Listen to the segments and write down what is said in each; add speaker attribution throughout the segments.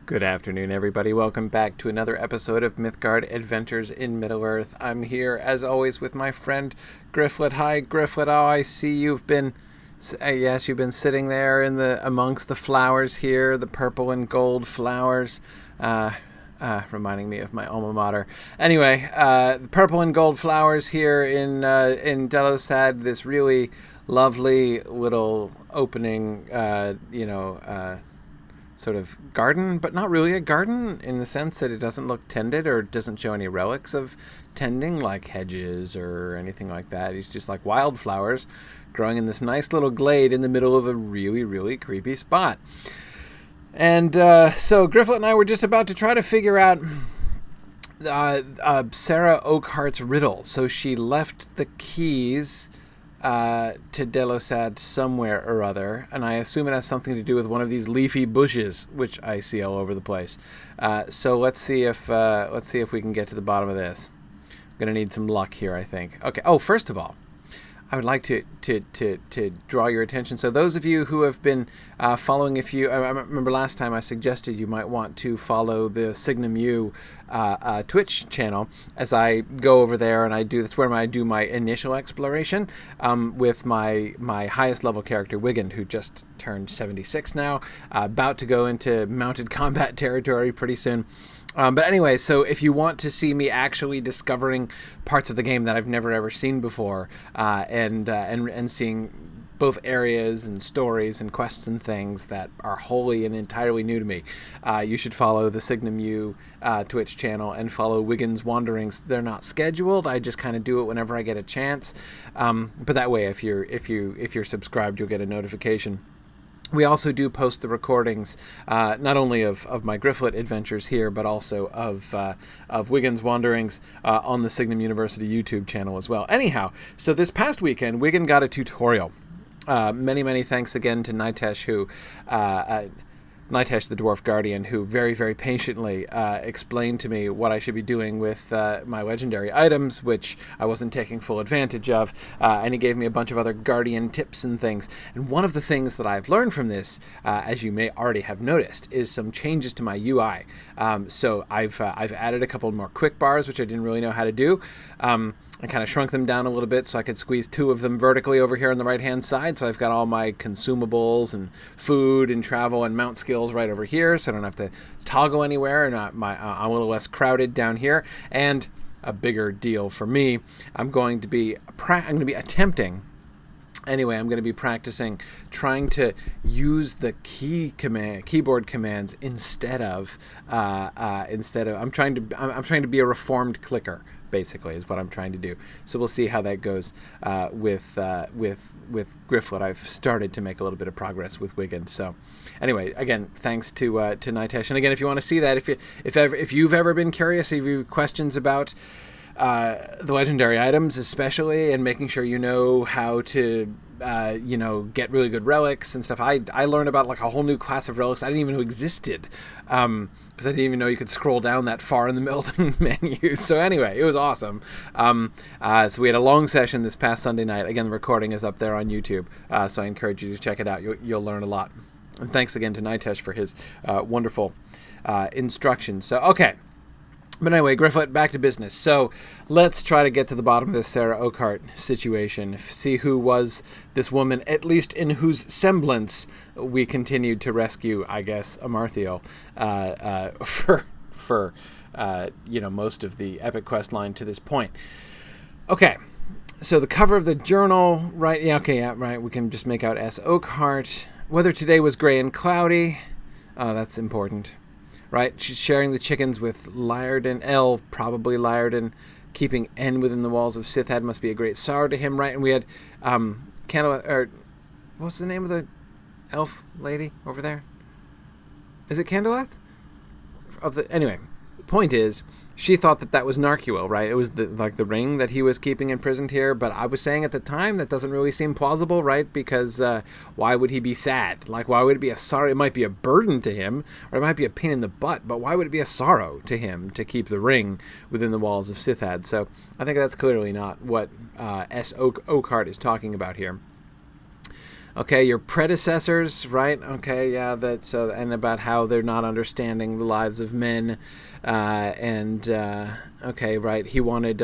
Speaker 1: Good afternoon, everybody. Welcome back to another episode of Mythgard Adventures in Middle-earth. I'm here, as always, with my friend Gryfflet. Hi, Gryfflet. Oh, I see you've been... yes, you've been sitting there amongst the flowers here, the purple and gold flowers. Reminding me of my alma mater. Anyway, the purple and gold flowers here in Delosad, this really lovely little opening, sort of garden, but not really a garden in the sense that it doesn't look tended or doesn't show any relics of tending like hedges or anything like that. It's just like wildflowers growing in this nice little glade in the middle of a really, really creepy spot. And so Gryfflet and I were just about to try to figure out Sara Oakheart's riddle. So she left the keys to Delosad somewhere or other, and I assume it has something to do with one of these leafy bushes, which I see all over the place. So let's see if we can get to the bottom of this. I'm gonna need some luck here, I think. Okay. Oh, first of all, I would like to draw your attention. So those of you who have been following, I remember last time I suggested you might want to follow the Signum Twitch channel as I go over there, and that's where I do my initial exploration with my highest level character Wigan, who just turned 76 now, about to go into mounted combat territory pretty soon. But anyway, so if you want to see me actually discovering parts of the game that I've never ever seen before, and seeing both areas and stories and quests and things that are wholly and entirely new to me, you should follow the Signum Twitch channel and follow Wigan's Wanderings. They're not scheduled. I just kind of do it whenever I get a chance. But that way, if you're subscribed, you'll get a notification. We also do post the recordings, not only of my Gryfflet adventures here, but also of Wigan's Wanderings on the Signum University YouTube channel as well. Anyhow, so this past weekend, Wigan got a tutorial. Many thanks again to Nitesh, Nitesh the Dwarf Guardian, who very, very patiently explained to me what I should be doing with my legendary items, which I wasn't taking full advantage of, and he gave me a bunch of other Guardian tips and things. And one of the things that I've learned from this, as you may already have noticed, is some changes to my UI. So I've added a couple more quick bars, which I didn't really know how to do. I kind of shrunk them down a little bit so I could squeeze two of them vertically over here on the right-hand side. So I've got all my consumables and food and travel and mount skills right over here, so I don't have to toggle anywhere, and I'm a little less crowded down here. And a bigger deal for me, I'm going to be attempting. Anyway, I'm going to be practicing trying to use the keyboard commands instead of I'm trying to be a reformed clicker, basically, is what I'm trying to do. So we'll see how that goes with Gryfflet. I've started to make a little bit of progress with Wigan. So anyway, again, thanks to Nitesh. And again, if you want to see that, if you've ever been curious, if you have questions about the legendary items especially, and making sure you know how to get really good relics and stuff. I learned about like a whole new class of relics I didn't even know existed, because I didn't even know you could scroll down that far in the Milton menu. So anyway, it was awesome. So we had a long session this past Sunday night. Again, the recording is up there on YouTube, so I encourage you to check it out. You'll learn a lot. And thanks again to Nitesh for his wonderful instructions. So okay. But anyway, Gryfflet, back to business. So let's try to get to the bottom of this Sara Oakheart situation. See who was this woman, at least in whose semblance we continued to rescue, I guess, Amarthiel for most of the epic quest line to this point. Okay, so the cover of the journal, right? Yeah, okay, yeah, right. We can just make out S. Oakheart. Weather today was gray and cloudy. Oh, that's important. Right, she's sharing the chickens with Laerdan, probably Laerdan, keeping N within the walls of Sithad must be a great sorrow to him, right? And we had what's the name of the elf lady over there? Is it Candleth? Anyway, the point is, she thought that was Narchuil, right? It was the ring that he was keeping imprisoned here. But I was saying at the time that doesn't really seem plausible, right? Because why would he be sad? Like, why would it be a sorrow? It might be a burden to him, or it might be a pain in the butt. But why would it be a sorrow to him to keep the ring within the walls of Sithad? So I think that's clearly not what S. Oakheart is talking about here. Okay, your predecessors, right? Okay, yeah, that so, and about how they're not understanding the lives of men, okay, right. He wanted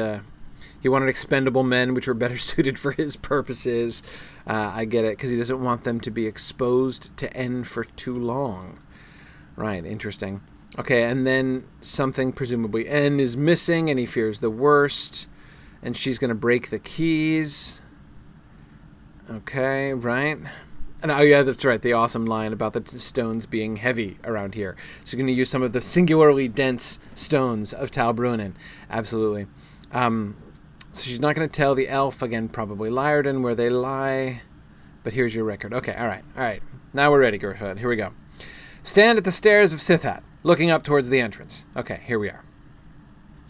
Speaker 1: expendable men, which were better suited for his purposes. I get it, because he doesn't want them to be exposed to N for too long. Right, interesting. Okay, and then something, presumably N is missing, and he fears the worst, and she's going to break the keys. Okay, right. And oh yeah, that's right, the awesome line about the stones being heavy around here. She's going to use some of the singularly dense stones of Tal Brunnen. Absolutely. So she's not going to tell the elf, again, probably Laerdan, where they lie. But here's your record. Okay, all right. Now we're ready, Gryfflet. Here we go. Stand at the stairs of Sithat, looking up towards the entrance. Okay, here we are.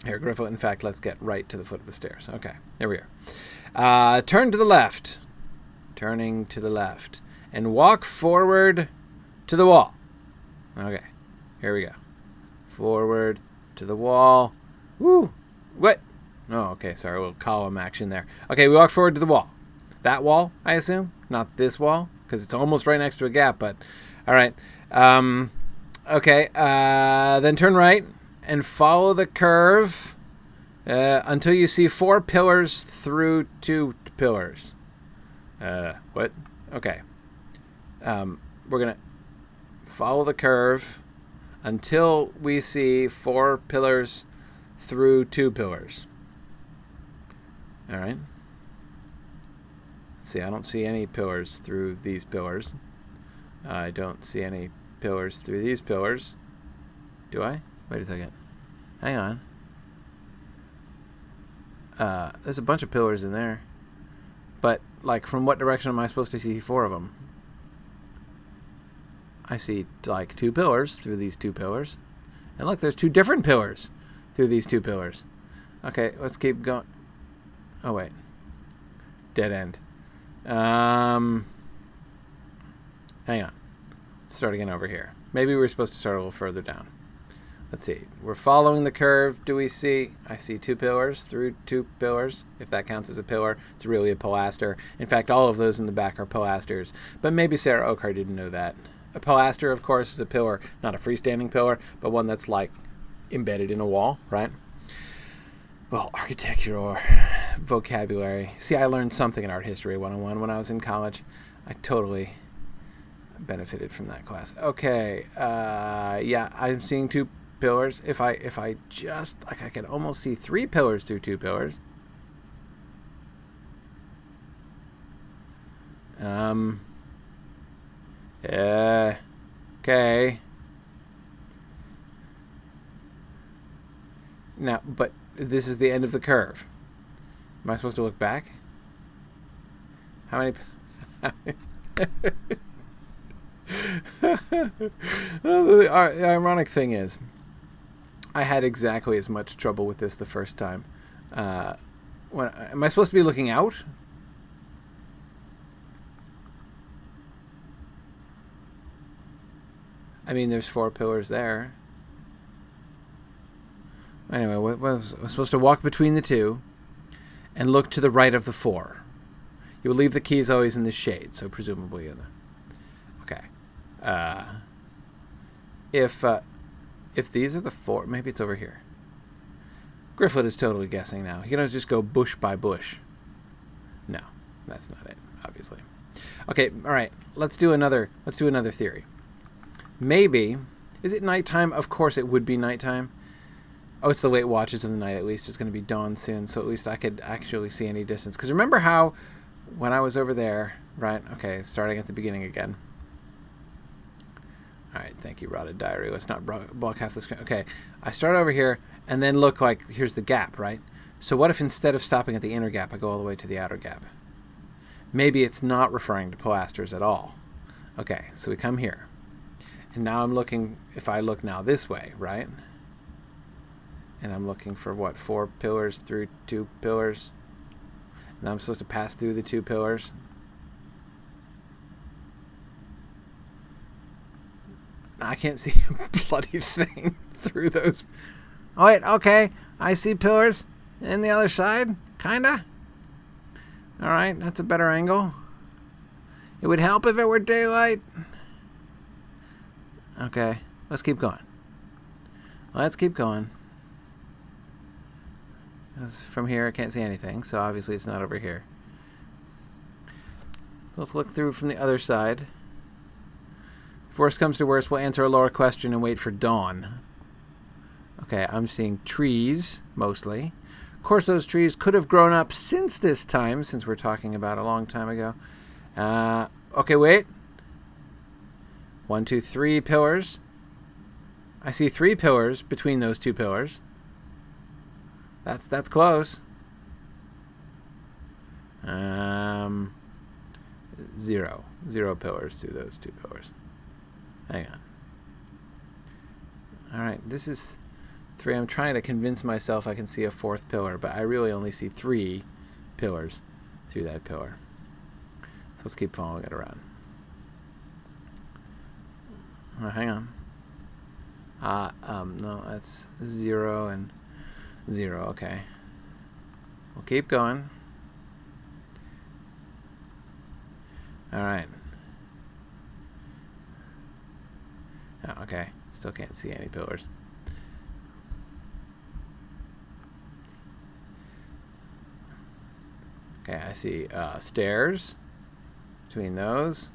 Speaker 1: Here, Gryfflet, in fact, let's get right to the foot of the stairs. Okay, here we are. Turn to the left. Turning to the left. And walk forward to the wall. Okay, here we go. Forward to the wall. Woo! What? Oh, okay, sorry, a little column action there. Okay, we walk forward to the wall. That wall, I assume? Not this wall? Because it's almost right next to a gap, but... All right. Okay, then turn right and follow the curve until you see 4 pillars through 2 pillars. What? Okay. We're going to follow the curve until we see 4 pillars through 2 pillars. All right. Let's see. I don't see any pillars through these pillars. I don't see any pillars through these pillars. Do I? Wait a second. Hang on. There's a bunch of pillars in there. But, like, from what direction am I supposed to see 4 of them? I see, like, 2 pillars through these 2 pillars. And look, there's 2 different pillars through these 2 pillars. Okay, let's keep going. Oh, wait. Dead end. Hang on. Let's start again over here. Maybe we're supposed to start a little further down. Let's see. We're following the curve. Do we see? I see 2 pillars through 2 pillars. If that counts as a pillar, it's really a pilaster. In fact, all of those in the back are pilasters. But maybe Sara Oakheart didn't know that. A pilaster, of course, is a pillar, not a freestanding pillar, but one that's like embedded in a wall, right? Well, architectural vocabulary. See, I learned something in Art History 101 when I was in college. I totally benefited from that class. Okay, yeah, I'm seeing 2 pillars. If I just, like, I can almost see 3 pillars through 2 pillars. Okay. Now, but this is the end of the curve. Am I supposed to look back? How many... The ironic thing is, I had exactly as much trouble with this the first time. Am I supposed to be looking out? I mean, there's 4 pillars there. Anyway, I was supposed to walk between the 2 and look to the right of the 4. You will leave the keys always in the shade, so presumably in the... Okay. If these are the 4... Maybe it's over here. Gryfflet is totally guessing now. You can just go bush by bush. No, that's not it, obviously. Okay, all right. Let's do another theory. Maybe... Is it nighttime? Of course it would be nighttime. Oh, it's the late watches of the night, at least. It's going to be dawn soon, so at least I could actually see any distance. Because remember how, when I was over there, right? Okay, starting at the beginning again. All right, thank you, Rotted Diary. Let's not block half the screen. Okay, I start over here, and then look like, here's the gap, right? So what if instead of stopping at the inner gap, I go all the way to the outer gap? Maybe it's not referring to pilasters at all. Okay, so we come here. And now I'm looking, if I look now this way, right? And I'm looking for, what, 4 pillars through 2 pillars? And I'm supposed to pass through the 2 pillars? I can't see a bloody thing through those. Oh, wait, okay. I see pillars in the other side, kinda. All right, that's a better angle. It would help if it were daylight. Okay, let's keep going. Let's keep going. From here, I can't see anything, so obviously it's not over here. Let's look through from the other side. If worst comes to worst, we'll answer a lower question and wait for dawn. Okay, I'm seeing trees, mostly. Of course, those trees could have grown up since this time, since we're talking about a long time ago. Okay, wait. 1, 2, 3 pillars. I see 3 pillars between those 2 pillars. That's close. 0 pillars through those 2 pillars. Hang on. All right, this is 3. I'm trying to convince myself I can see a 4th pillar, but I really only see 3 pillars through that pillar. So let's keep following it around. Oh, hang on. No, that's 0 and 0. Okay. We'll keep going. All right. Oh, okay. Still can't see any pillars. Okay, I see stairs between those.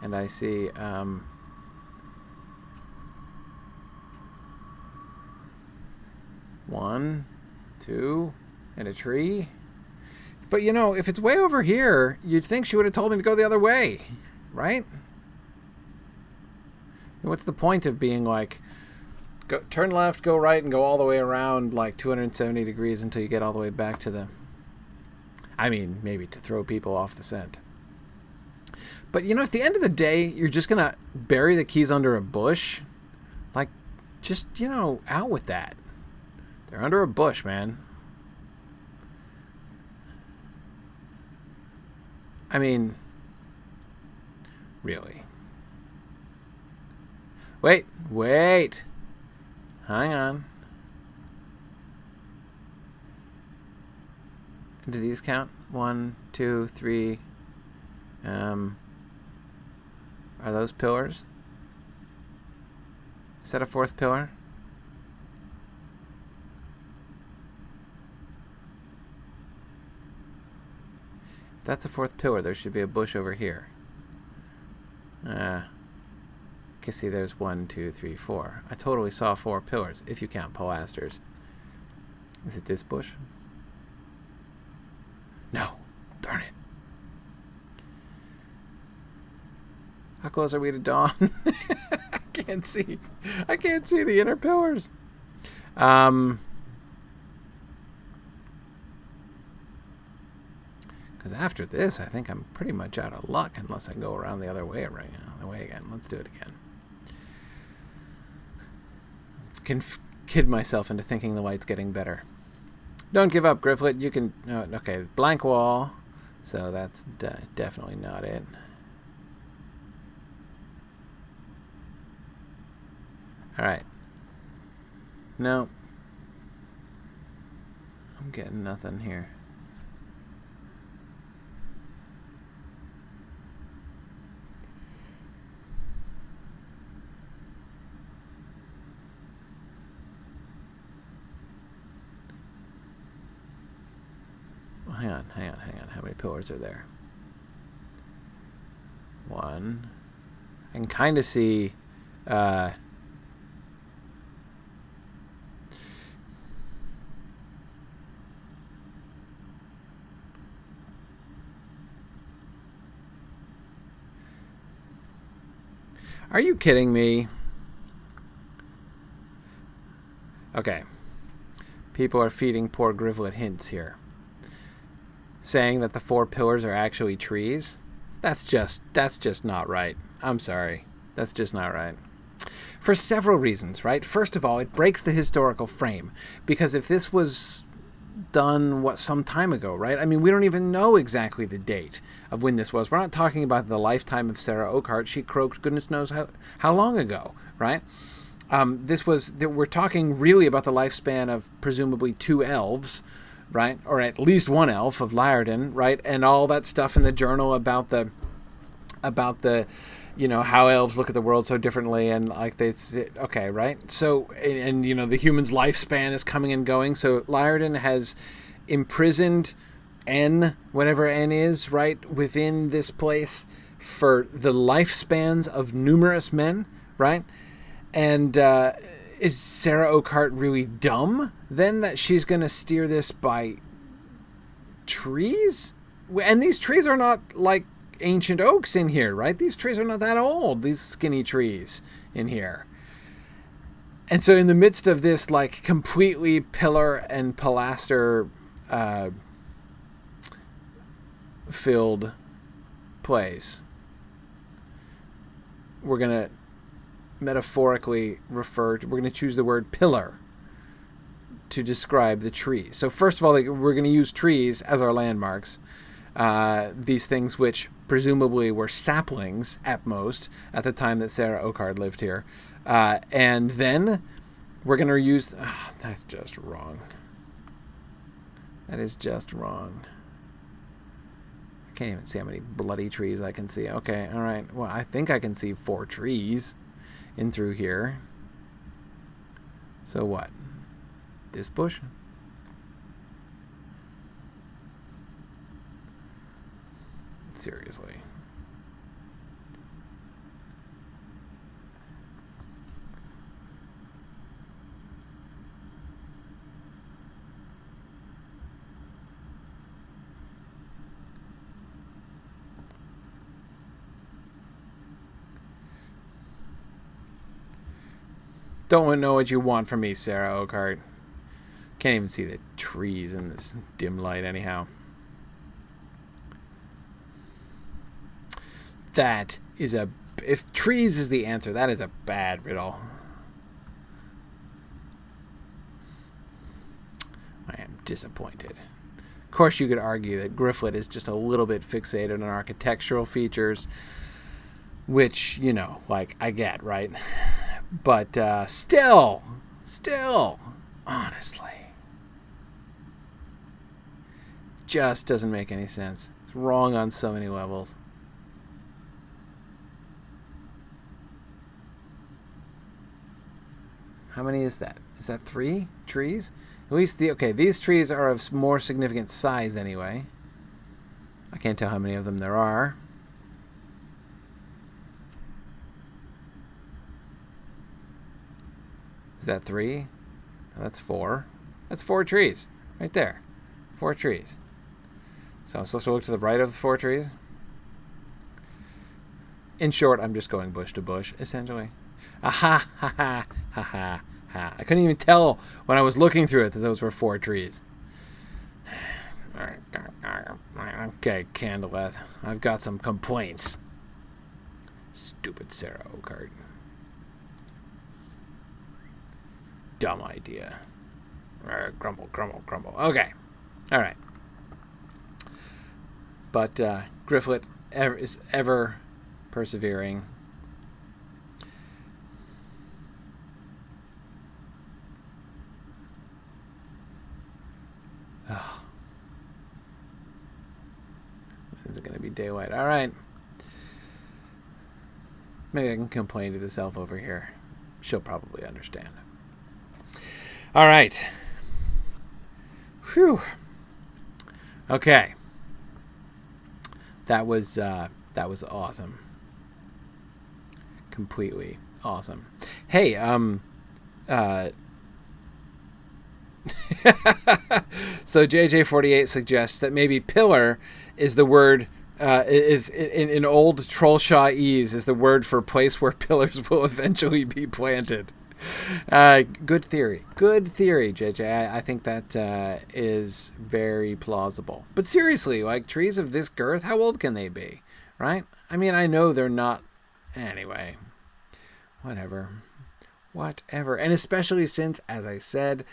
Speaker 1: And I see 1, 2, and a tree. But, you know, if it's way over here, you'd think she would have told me to go the other way, right? What's the point of being like, go, turn left, go right, and go all the way around like 270 degrees until you get all the way back to the... I mean, maybe to throw people off the scent. But, you know, at the end of the day, you're just going to bury the keys under a bush. Like, just, you know, out with that. They're under a bush, man. I mean, really. Wait. Hang on. Do these count? 1, 2, 3. Are those pillars? Is that a 4th pillar? If that's a 4th pillar, there should be a bush over here. Okay, see, there's 1, 2, 3, 4. I totally saw 4 pillars, if you count pilasters. Is it this bush? No. Darn it. How close are we to dawn? I can't see the inner pillars. Because after this, I think I'm pretty much out of luck unless I go around the other way again. Let's do it again. Can kid myself into thinking the light's getting better. Don't give up, Gryfflet. You can... okay, blank wall. So that's definitely not it. All right. No. I'm getting nothing here. Well, hang on. How many pillars are there? 1. I can kind of see... Are you kidding me? Okay. People are feeding poor Gryfflet hints here. Saying that the 4 pillars are actually trees. That's just not right. I'm sorry. That's just not right. For several reasons, right? First of all, it breaks the historical frame. Because if this was done, some time ago, right? I mean, we don't even know exactly the date of when this was. We're not talking about the lifetime of Sara Oakheart. She croaked goodness knows how long ago, right? We're talking really about the lifespan of presumably 2 elves right? Or at least one elf of Laerdan, right? And all that stuff in the journal about the how elves look at the world so differently, and like okay, right? So and the human's lifespan is coming and going. So Laerdan has imprisoned N, whatever N is, right, within this place for the lifespans of numerous men, right? And is Sara Oakheart really dumb then that she's going to steer this by trees? And these trees are not like ancient oaks in here, right? These trees are not that old, these skinny trees in here. And so in the midst of this like completely pillar and pilaster filled place, we're going to metaphorically we're going to choose the word pillar to describe the trees. So first of all, we're going to use trees as our landmarks. These things which presumably were saplings at most at the time that Sara Oakheart lived here. And then we're going to use... that's just wrong. That is just wrong. I can't even see how many bloody trees I can see. Okay, all right. Well, I think I can see 4 trees in through here. So what? This bush? Seriously. Don't know what you want from me, Sara Oakheart. Can't even see the trees in this dim light anyhow. That is if trees is the answer, that is a bad riddle. I am disappointed. Of course, you could argue that Gryfflet is just a little bit fixated on architectural features, which, like, I get, right? But still, honestly, just doesn't make any sense. It's wrong on so many levels. How many is that? Is that 3 trees? At least these trees are of more significant size anyway. I can't tell how many of them there are. Is that 3? Oh, that's 4. That's 4 trees. Right there. 4 trees. So I'm supposed to look to the right of the 4 trees? In short, I'm just going bush to bush, essentially. Aha! Ha ha! Ha ha! Ha. I couldn't even tell when I was looking through it that those were 4 trees. Okay, Candleth. I've got some complaints. Stupid Sara Oakheart. Dumb idea. Grumble, grumble, grumble. Okay. All right. But Gryfflet is ever persevering. Oh. Is it going to be daylight? All right. Maybe I can complain to this elf over here. She'll probably understand. All right. Whew. Okay. That was awesome. Completely awesome. Hey, so JJ48 suggests that maybe pillar is the word is in old Trollshaws is the word for place where pillars will eventually be planted. Good theory, JJ. I think that is very plausible. But seriously, like trees of this girth, how old can they be? Right? I mean, I know they're not. Anyway, whatever. And especially since, as I said,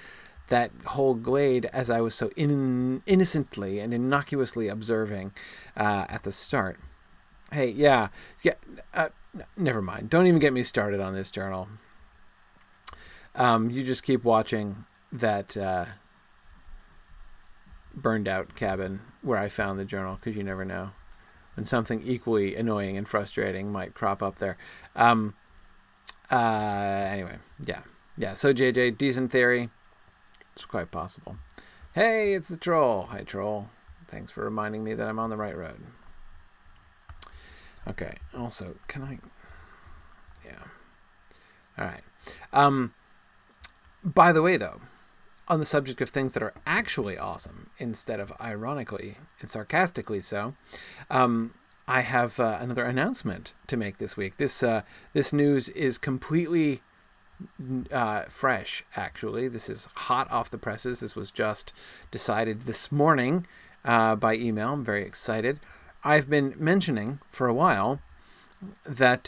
Speaker 1: that whole glade, as I was so innocently and innocuously observing at the start. Hey, yeah. Never mind. Don't even get me started on this journal. You just keep watching that burned out cabin where I found the journal, because you never know when something equally annoying and frustrating might crop up there. Anyway, yeah. So JJ, decent theory. It's quite possible. Hey, it's the troll. Hi, troll. Thanks for reminding me that I'm on the right road. Okay. Also, can I? Yeah. All right. By the way, though, on the subject of things that are actually awesome instead of ironically and sarcastically so, I have another announcement to make this week. This news is completely fresh, actually. This is hot off the presses. This was just decided this morning by email. I'm very excited. I've been mentioning for a while that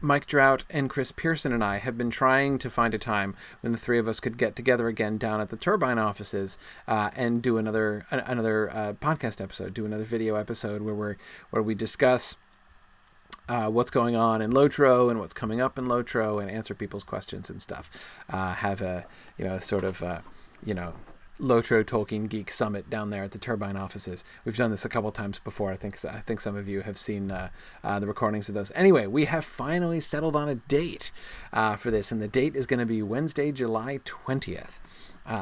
Speaker 1: Mike Drought and Chris Pearson and I have been trying to find a time when the three of us could get together again down at the Turbine offices and do another podcast episode, do another video episode where we discuss what's going on in Lotro and what's coming up in Lotro and answer people's questions and stuff. Have a sort of Lotro Tolkien Geek Summit down there at the Turbine offices. We've done this a couple times before. I think some of you have seen the recordings of those. Anyway, we have finally settled on a date for this, and the date is going to be Wednesday, July 20th.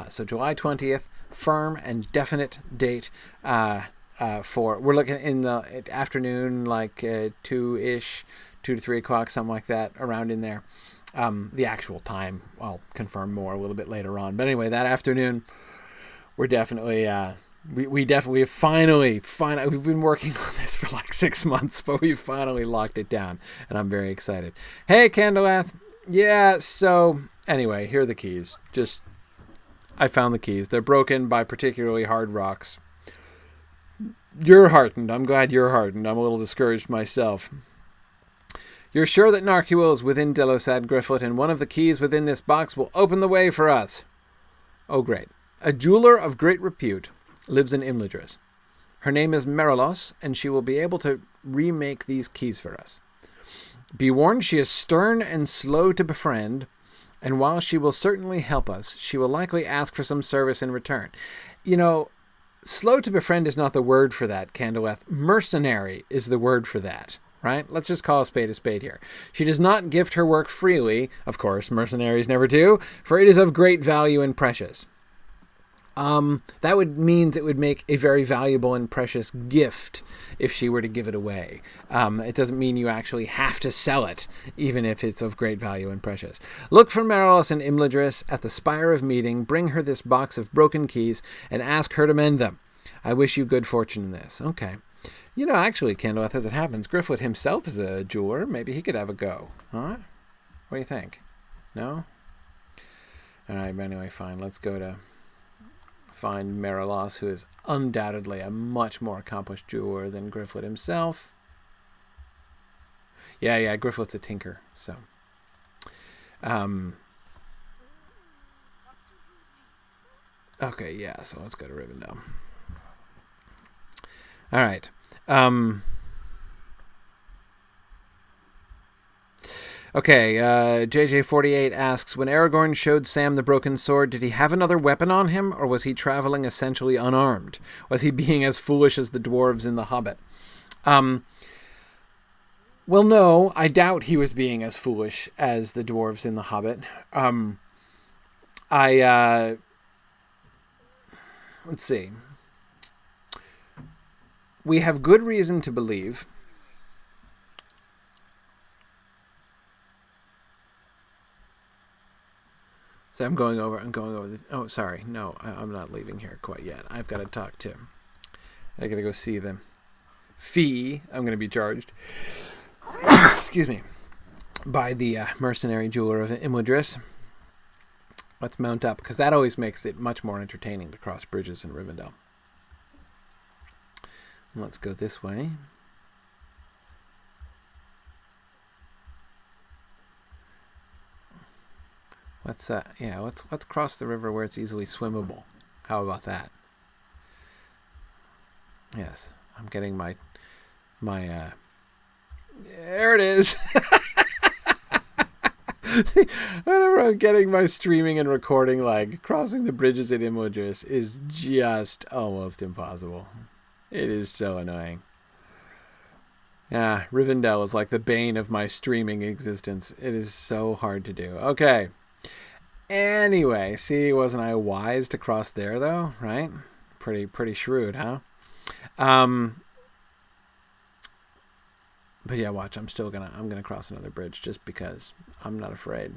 Speaker 1: So July 20th, firm and definite date we're looking in the afternoon, like 2-ish, 2 to 3 o'clock, something like that, around in there. The actual time, I'll confirm more a little bit later on. But anyway, that afternoon, we're definitely, we definitely finally, we've been working on this for like 6 months, but we finally locked it down, and I'm very excited. Hey, Candlelath. Yeah, so anyway, here are the keys. I found the keys. They're broken by particularly hard rocks. You're heartened. I'm glad you're heartened. I'm a little discouraged myself. You're sure that Narchuil is within Delosad, Gryfflet, and one of the keys within this box will open the way for us. Oh, great. A jeweler of great repute lives in Imladris. Her name is Merilos, and she will be able to remake these keys for us. Be warned, she is stern and slow to befriend, and while she will certainly help us, she will likely ask for some service in return. Slow to befriend is not the word for that, Candlelath. Mercenary is the word for that. Right? Let's just call a spade here. She does not gift her work freely, of course, mercenaries never do, for it is of great value and precious. That means it would make a very valuable and precious gift if she were to give it away. It doesn't mean you actually have to sell it, even if it's of great value and precious. Look for Merilos and Imladris at the Spire of Meeting, bring her this box of broken keys, and ask her to mend them. I wish you good fortune in this. Okay. Actually, Candlelath, as it happens, Gryfflet himself is a jeweler. Maybe he could have a go. Huh? What do you think? No? All right, but anyway, fine. Let's go to find Merilos, who is undoubtedly a much more accomplished jeweler than Gryfflet himself. Yeah, Gryfflet's a tinker, so. Okay, yeah, so let's go to Rivendell. All right. Okay, JJ48 asks, when Aragorn showed Sam the broken sword, did he have another weapon on him, or was he traveling essentially unarmed? Was he being as foolish as the dwarves in The Hobbit? Well, no, I doubt he was being as foolish as the dwarves in The Hobbit. Let's see. We have good reason to believe so I'm going over the, oh, sorry. No, I'm not leaving here quite yet. I've got to talk to, I got to go see the fee I'm going to be charged, excuse me, by the mercenary jeweler of Imladris. Let's mount up, because that always makes it much more entertaining to cross bridges in Rivendell. Let's go this way. Let's cross the river where it's easily swimmable. How about that? Yes, I'm getting my there it is. Whenever I'm getting my streaming and recording lag, crossing the bridges in Images is just almost impossible. It is so annoying. Yeah, Rivendell is like the bane of my streaming existence. It is so hard to do. Okay. Anyway, see, wasn't I wise to cross there though, right? Pretty shrewd, huh? But yeah, watch, I'm gonna cross another bridge just because I'm not afraid.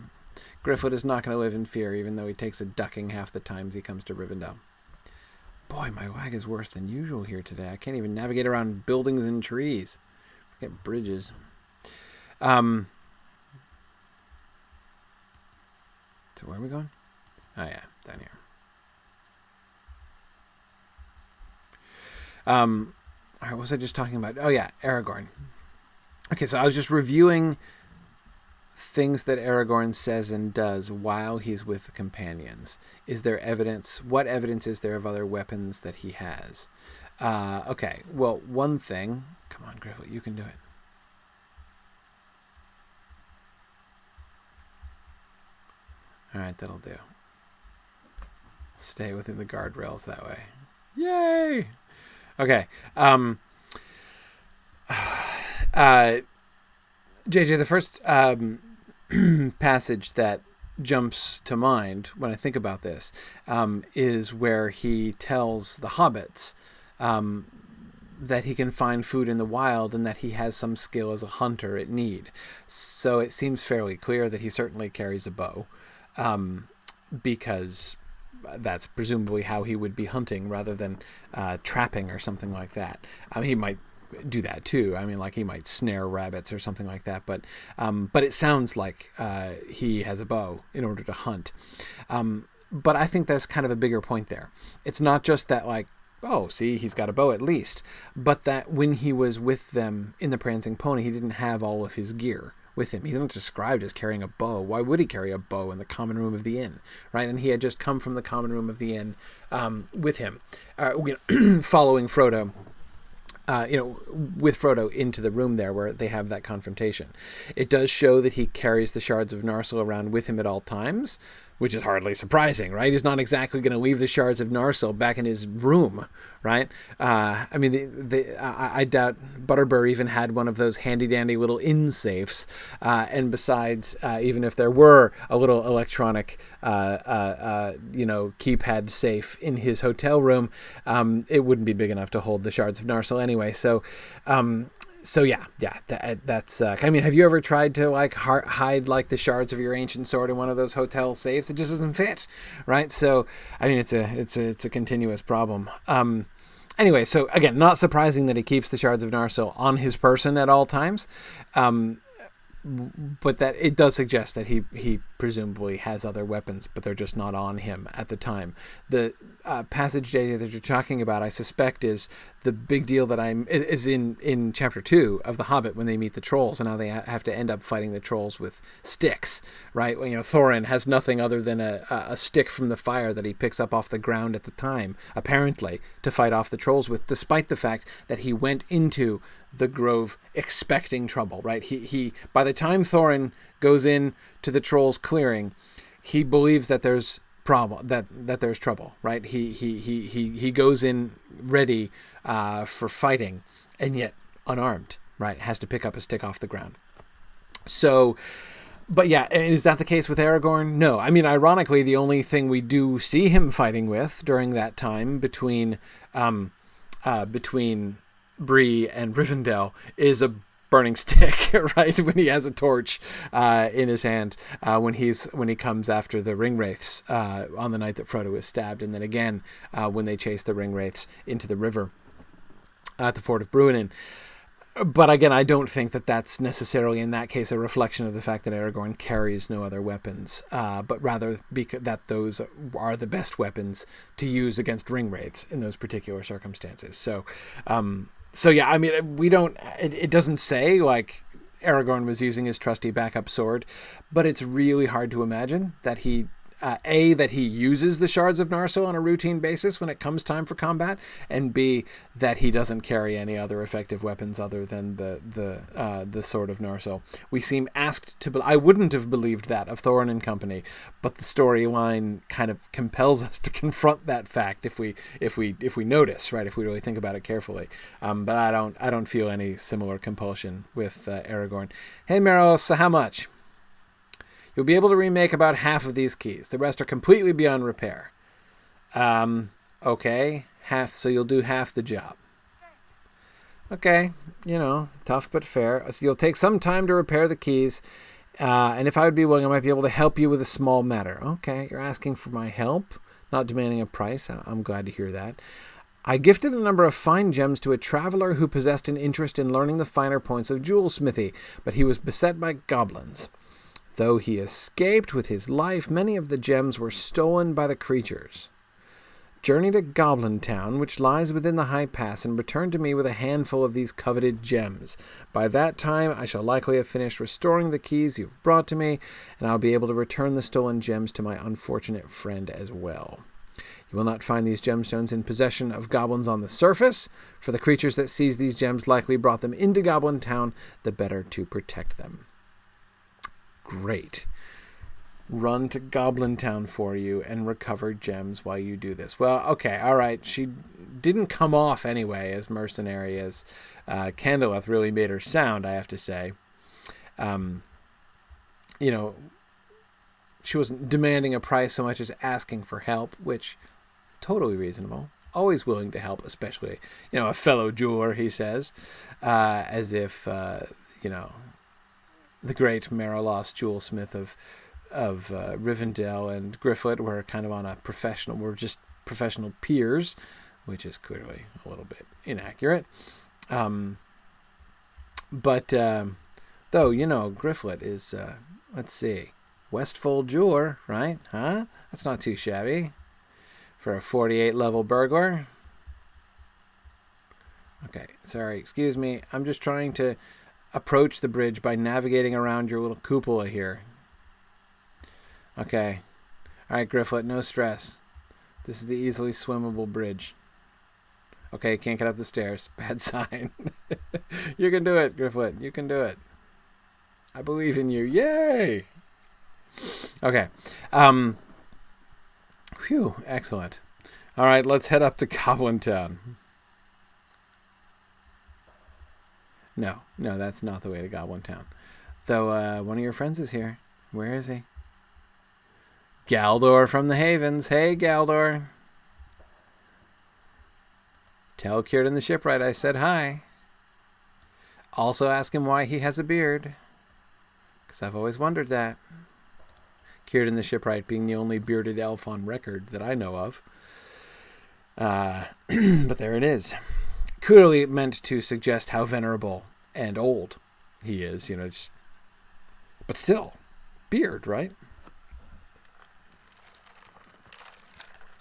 Speaker 1: Gryfflet is not gonna live in fear, even though he takes a ducking half the times he comes to Rivendell. Boy, my lag is worse than usual here today. I can't even navigate around buildings and trees. Forget bridges. So where are we going? Oh yeah, down here. All right, what was I just talking about? Oh yeah, Aragorn. Okay, so I was just reviewing things that Aragorn says and does while he's with the companions. Is there evidence? What evidence is there of other weapons that he has? Okay, well, one thing. Come on, Gryfflet, you can do it. All right, that'll do. Stay within the guardrails that way. Yay! Okay. JJ, the first passage that jumps to mind when I think about this is where he tells the hobbits that he can find food in the wild and that he has some skill as a hunter at need. So it seems fairly clear that he certainly carries a bow, because that's presumably how he would be hunting rather than trapping or something like that. He might do that too. I mean, like he might snare rabbits or something like that. But it sounds like he has a bow in order to hunt. But I think that's kind of a bigger point there. It's not just that, like, oh, see, he's got a bow at least, but that when he was with them in the Prancing Pony, he didn't have all of his gear with him. He's not described as carrying a bow. Why would he carry a bow in the common room of the inn, right? And he had just come from the common room of the inn with him, following Frodo, with Frodo into the room there where they have that confrontation. It does show that he carries the shards of Narchuil around with him at all times, which is hardly surprising, right? He's not exactly going to leave the shards of Narchuil back in his room, right? I mean, I doubt Butterbur even had one of those handy-dandy little inn safes. And besides, even if there were a little electronic, keypad safe in his hotel room, it wouldn't be big enough to hold the shards of Narchuil anyway. That's. I mean, have you ever tried to like hide like the shards of your ancient sword in one of those hotel safes? It just doesn't fit, right? So, I mean, it's a continuous problem. Anyway, so again, not surprising that he keeps the shards of Narchuil on his person at all times. But that it does suggest that he presumably has other weapons, but they're just not on him at the time. The passage data that you're talking about, I suspect, is the big deal that is in chapter 2 of The Hobbit when they meet the trolls, and how they have to end up fighting the trolls with sticks, right? Well, Thorin has nothing other than a stick from the fire that he picks up off the ground at the time, apparently, to fight off the trolls with, despite the fact that he went into the grove expecting trouble, right? He by the time Thorin goes in to the trolls clearing, he believes that there's that there's trouble, right? He goes in ready for fighting, and yet unarmed, right? Has to pick up a stick off the ground. So, but yeah, is that the case with Aragorn? No. I mean, ironically, the only thing we do see him fighting with during that time between Bree and Rivendell is a burning stick, right? When he has a torch in his hand, when he comes after the ringwraiths on the night that Frodo is stabbed, and then again when they chase the ringwraiths into the river at the Ford of Bruinen. But again, I don't think that that's necessarily, in that case, a reflection of the fact that Aragorn carries no other weapons, but rather that those are the best weapons to use against ringwraiths in those particular circumstances. So yeah, I mean, it doesn't say like Aragorn was using his trusty backup sword, but it's really hard to imagine that he A, that he uses the shards of Narchuil on a routine basis when it comes time for combat, and B, that he doesn't carry any other effective weapons other than the sword of Narchuil. We seem asked to. I wouldn't have believed that of Thorin and company, but the storyline kind of compels us to confront that fact if we notice, right? If we really think about it carefully. But I don't feel any similar compulsion with Aragorn. Hey Meryl, so how much? You'll be able to remake about half of these keys. The rest are completely beyond repair. Okay, half. So you'll do half the job. Okay, tough but fair. So you'll take some time to repair the keys. And if I would be willing, I might be able to help you with a small matter. Okay, you're asking for my help, not demanding a price. I'm glad to hear that. I gifted a number of fine gems to a traveler who possessed an interest in learning the finer points of jewelsmithy, but he was beset by goblins. Though he escaped with his life, many of the gems were stolen by the creatures. Journey to Goblin Town, which lies within the High Pass, and return to me with a handful of these coveted gems. By that time, I shall likely have finished restoring the keys you've brought to me, and I'll be able to return the stolen gems to my unfortunate friend as well. You will not find these gemstones in possession of goblins on the surface, for the creatures that seized these gems likely brought them into Goblin Town, the better to protect them. Great. Run to Goblin Town for you and recover gems while you do this. Well, okay, all right. She didn't come off anyway as mercenary as Candleth really made her sound, I have to say. She wasn't demanding a price so much as asking for help, which totally reasonable. Always willing to help, especially, a fellow jeweler, he says, as if, the great Marilos jewelsmith of Rivendell and Gryfflet were kind of on a we're just professional peers, which is clearly a little bit inaccurate. Though, Gryfflet is, let's see, Westfold jeweler, right? Huh? That's not too shabby for a 48 level burglar. Okay, sorry, excuse me. I'm just trying to approach the bridge by navigating around your little cupola here. Okay. All right, Gryfflet, no stress. This is the easily swimmable bridge. Okay, can't get up the stairs. Bad sign. You can do it, Gryfflet. You can do it. I believe in you. Yay! Okay. Phew, excellent. All right, let's head up to Goblin Town. No, that's not the way to Goblin Town. Though one of your friends is here. Where is he? Galdor from the Havens. Hey, Galdor. Tell Círdan the shipwright I said hi. Also ask him why he has a beard, because I've always wondered that. Círdan the shipwright being the only bearded elf on record that I know of. But there it is. Clearly meant to suggest how venerable and old he is, but still, beard, right?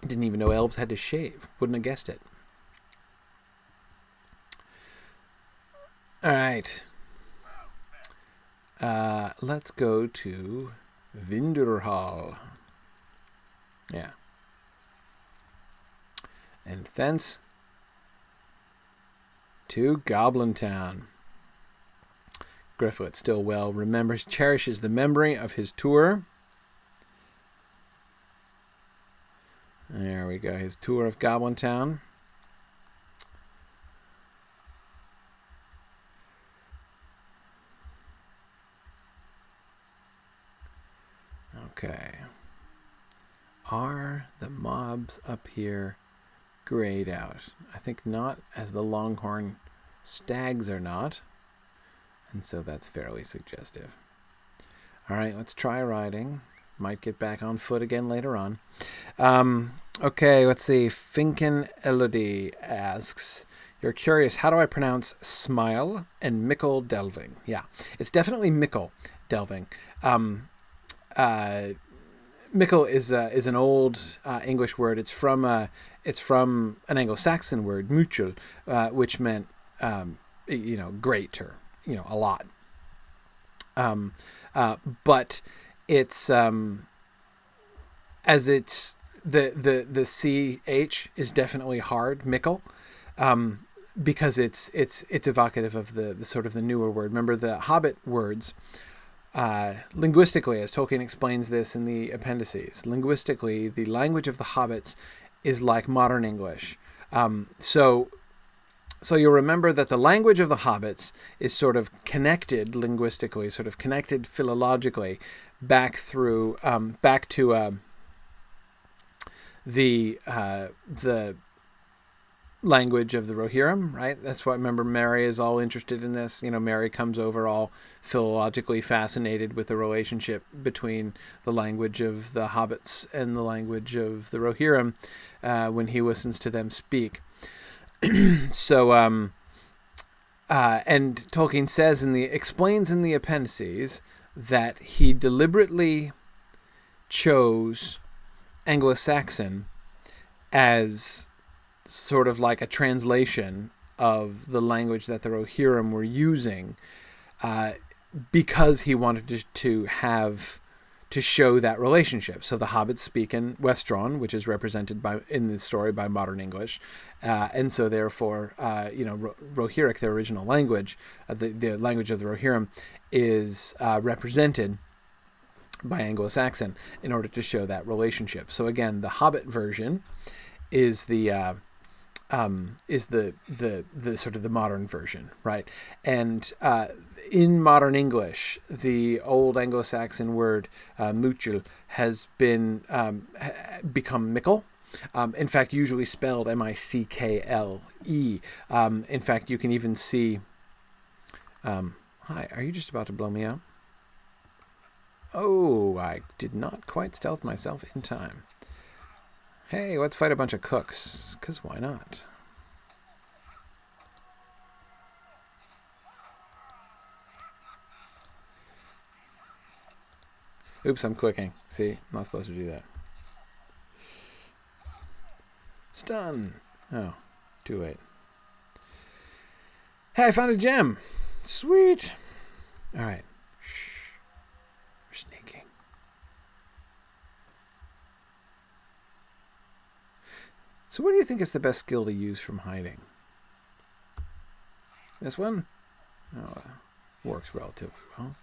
Speaker 1: Didn't even know elves had to shave. Wouldn't have guessed it. All right. Let's go to Vindurhal. Yeah. And thence to Goblin Town. Gryfflet still cherishes the memory of his tour. There we go, his tour of Goblin Town. Okay. Are the mobs up here grayed out? I think not, as the longhorn stags are not. And so that's fairly suggestive. All right, let's try riding. Might get back on foot again later on. Okay, let's see. Finken Elodie asks, you're curious, how do I pronounce smile and mickle delving? Yeah, it's definitely mickle delving. Mickle is an old English word. It's from an Anglo-Saxon word, mutual, which meant great or a lot. But it's as it's the ch is definitely hard, mickle, because it's evocative of the sort of the newer word. Remember the Hobbit words. Linguistically, as Tolkien explains this in the appendices, linguistically, the language of the hobbits is like modern English. So you'll remember that the language of the hobbits is sort of connected linguistically, sort of connected philologically, back through back to the language of the Rohirrim, right? That's why, remember, Mary is all interested in this. Mary comes over all philologically fascinated with the relationship between the language of the hobbits and the language of the Rohirrim when he listens to them speak. So, and Tolkien says explains in the appendices that he deliberately chose Anglo-Saxon as sort of like a translation of the language that the Rohirrim were using, because he wanted to show that relationship. So the hobbits speak in Westron, which is represented in the story by modern English, and so therefore, Rohirric, their original language, the language of the Rohirrim, is represented by Anglo-Saxon in order to show that relationship. So again, the Hobbit version is the sort of the modern version, right? And in modern English, the old Anglo-Saxon word muchil has been become mickle. In fact, usually spelled Mickle. In fact, you can even see. Hi, are you just about to blow me up? Oh, I did not quite stealth myself in time. Hey, let's fight a bunch of cooks, because why not? Oops, I'm clicking. See, I'm not supposed to do that. Stun. Oh, too late. Hey, I found a gem. Sweet. All right. Shh. We're sneaking. So what do you think is the best skill to use from hiding? This one? Oh, works relatively well.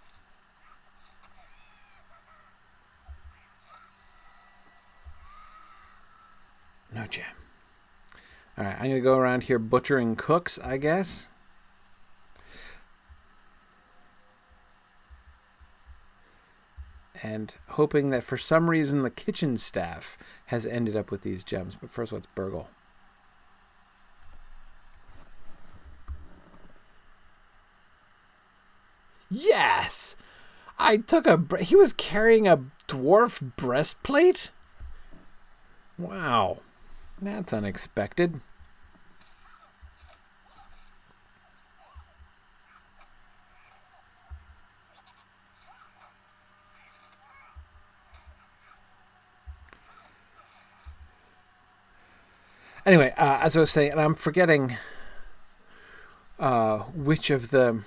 Speaker 1: No gem. All right, I'm going to go around here butchering cooks, I guess. And hoping that for some reason the kitchen staff has ended up with these gems. But first, let's burgle. Yes! I took he was carrying a dwarf breastplate? Wow. That's unexpected. Anyway, as I was saying, and I'm forgetting which of the...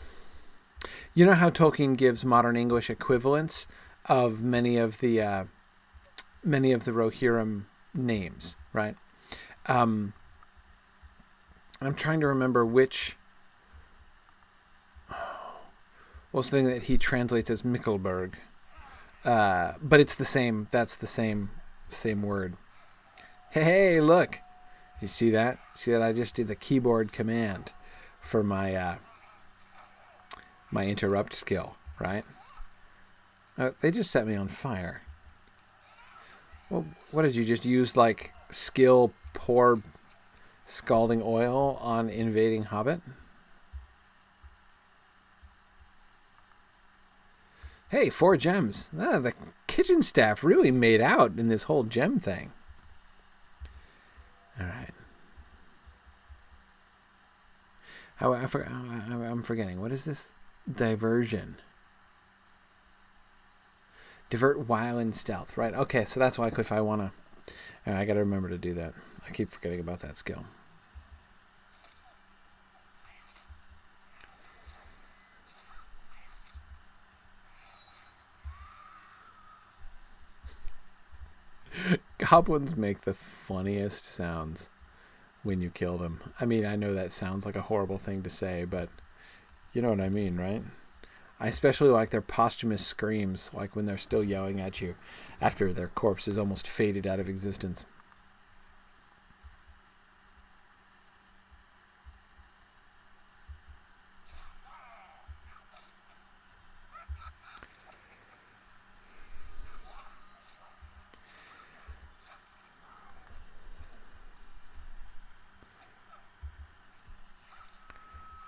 Speaker 1: You know how Tolkien gives modern English equivalents of many of the Rohirrim names, right? I'm trying to remember which... What's the thing that he translates as Mickelberg? But it's the same. That's the same word. Hey, look! You see that? See that? I just did the keyboard command for my my interrupt skill, right? They just set me on fire. Well, what did you just use? Like skill pour scalding oil on invading hobbit? Hey, 4 gems. The kitchen staff really made out in this whole gem thing. All right. I'm forgetting. What is this? Diversion. Divert while in stealth. Right. Okay, so that's why if I want to... I got to remember to do that. I keep forgetting about that skill. Goblins make the funniest sounds when you kill them. I mean, I know that sounds like a horrible thing to say, but you know what I mean, right? I especially like their posthumous screams, like when they're still yelling at you after their corpse is almost faded out of existence.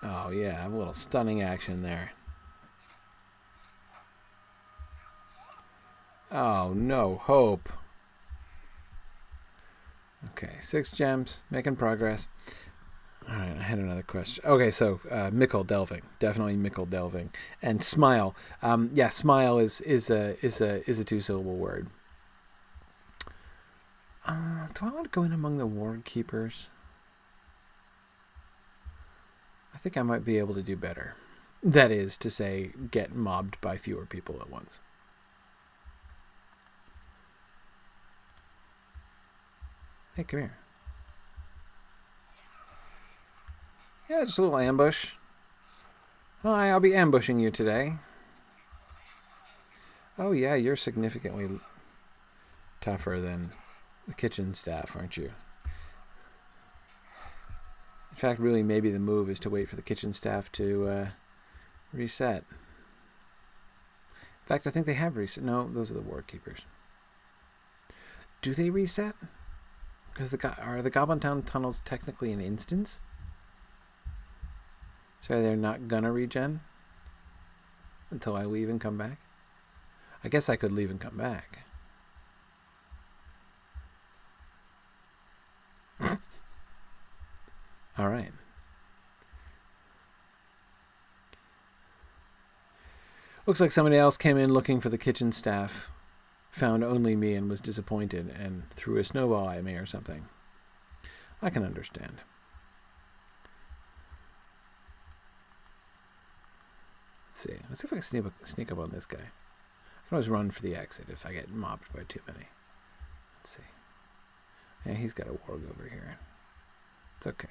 Speaker 1: Oh yeah, a little stunning action there. Oh, no hope. Okay, 6 gems, making progress. All right, I had another question. Okay, so Mickle delving, definitely Mickle delving, and smile. Yeah, smile is a 2-syllable word. Do I want to go in among the ward keepers? I think I might be able to do better. That is to say, get mobbed by fewer people at once. Hey, come here. Yeah, just a little ambush. Hi, I'll be ambushing you today. Oh yeah, you're significantly tougher than the kitchen staff, aren't you? In fact, really, maybe the move is to wait for the kitchen staff to reset. In fact, I think they have reset. No, those are the ward keepers. Do they reset? Because are the Goblin Town tunnels technically an instance? So they're not gonna regen until I leave and come back? I guess I could leave and come back. All right. Looks like somebody else came in looking for the kitchen staff, found only me and was disappointed and threw a snowball at me or something. I can understand. Let's see. Let's see if I can sneak up on this guy. I can always run for the exit if I get mobbed by too many. Let's see. Yeah, he's got a warg over here. It's okay.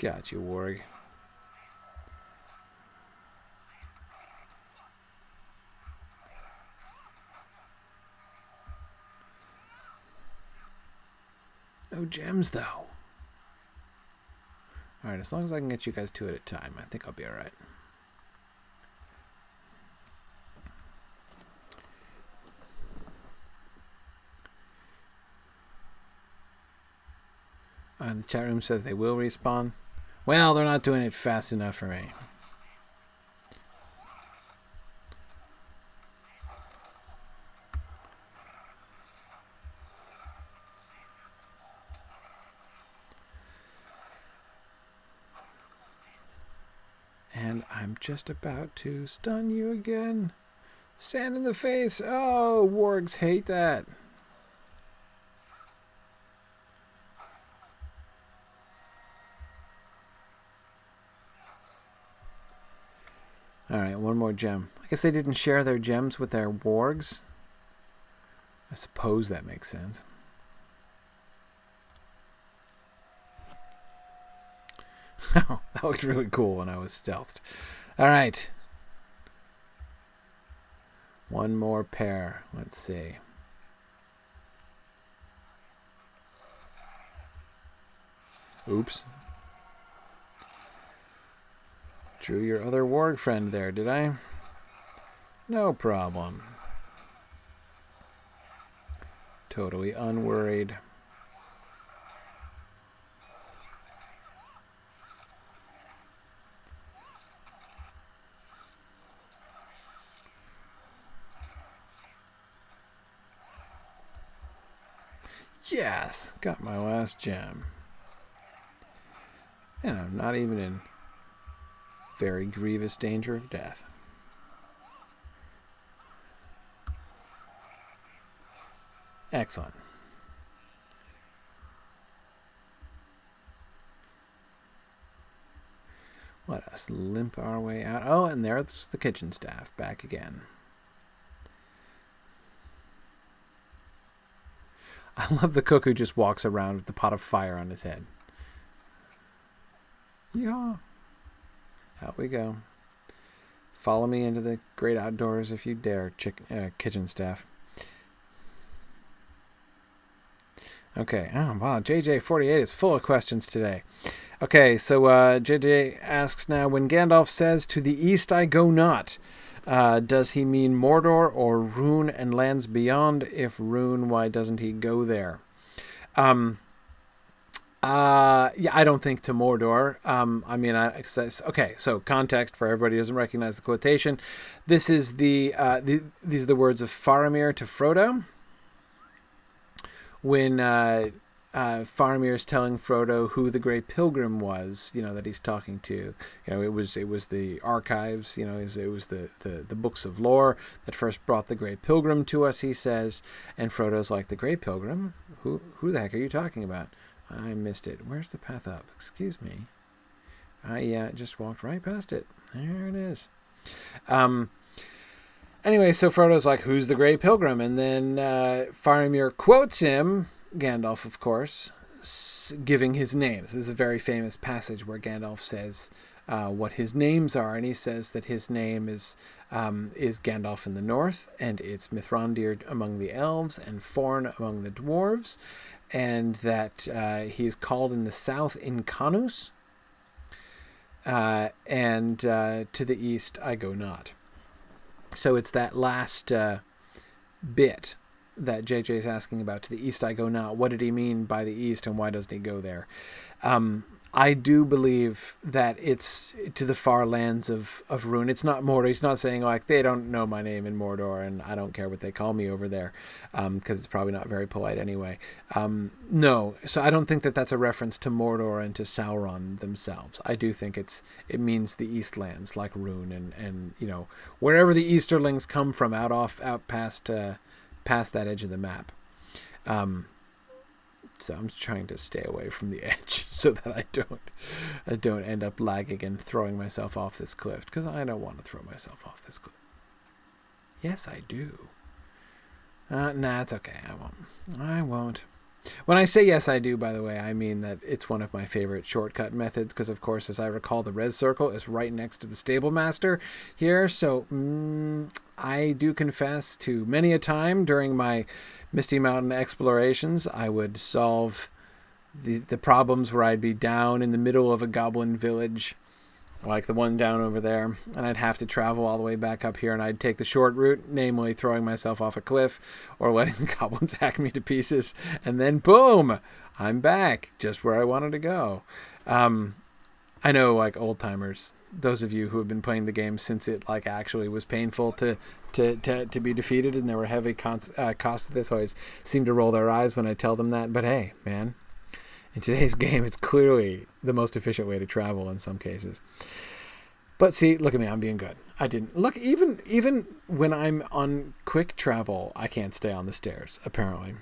Speaker 1: Got you, warg. No gems, though. Alright, as long as I can get you guys 2 at a time, I think I'll be alright. The chat room says they will respawn. Well, they're not doing it fast enough for me. And I'm just about to stun you again. Sand in the face. Oh, wargs hate that. Alright, one more gem. I guess they didn't share their gems with their wargs. I suppose that makes sense. Oh, that looked really cool when I was stealthed. Alright. One more pair. Let's see. Oops. Drew your other warg friend there, did I? No problem. Totally unworried. Yes! Got my last gem. And I'm not even in very grievous danger of death. Excellent. let us limp our way out. Oh, and there's the kitchen staff back again. I love the cook who just walks around with the pot of fire on his head. Yeah. Out we go. Follow me into the great outdoors if you dare, kitchen staff. Okay. Oh, wow. JJ48 is full of questions today. Okay, so JJ asks now, when Gandalf says, "To the east I go not," does he mean Mordor or Rhûn and lands beyond? If Rhûn, why doesn't he go there? Yeah, I don't think to Mordor. Okay, so context for everybody who doesn't recognize the quotation. This is these are the words of Faramir to Frodo. When Faramir is telling Frodo who the Great Pilgrim was, that he's talking to. It was the archives, it was the books of lore that first brought the Great Pilgrim to us, he says. And Frodo's like, the Great Pilgrim? Who the heck are you talking about? I missed it. Where's the path up? Excuse me. I just walked right past it. There it is. Anyway, so Frodo's like, who's the Great Pilgrim? And then Faramir quotes him, Gandalf, of course, giving his names. This is a very famous passage where Gandalf says what his names are, and he says that his name is Gandalf in the north, and it's Mithrandir among the elves, and Forn among the dwarves, and that he is called in the south Incanus, and to the east I go not. So it's that last bit that JJ is asking about, to the east I go not. What did he mean by the east, and why doesn't he go there? I do believe that it's to the far lands of Rhûn. It's not Mordor. He's not saying, like, they don't know my name in Mordor, and I don't care what they call me over there, because it's probably not very polite anyway. No, so I don't think that that's a reference to Mordor and to Sauron themselves. I do think it means the Eastlands, like Rhûn, and wherever the Easterlings come from, out past that edge of the map. So I'm trying to stay away from the edge so that I don't end up lagging and throwing myself off this cliff, because I don't want to throw myself off this cliff. Yes, I do. Nah, it's okay. I won't. When I say yes, I do, by the way, I mean that it's one of my favorite shortcut methods, because, of course, as I recall, the res circle is right next to the stable master here. So I do confess to many a time during my Misty Mountain explorations, I would solve the problems where I'd be down in the middle of a goblin village, like the one down over there, and I'd have to travel all the way back up here, and I'd take the short route, namely throwing myself off a cliff or letting the goblins hack me to pieces, and then boom, I'm back just where I wanted to go. I know, like, old timers, those of you who have been playing the game since it actually was painful to be defeated, and there were heavy costs to this, always seem to roll their eyes when I tell them that. But hey, man, in today's game, it's clearly the most efficient way to travel in some cases. But see, look at me, I'm being good. I didn't look, even when I'm on quick travel, I can't stay on the stairs, apparently.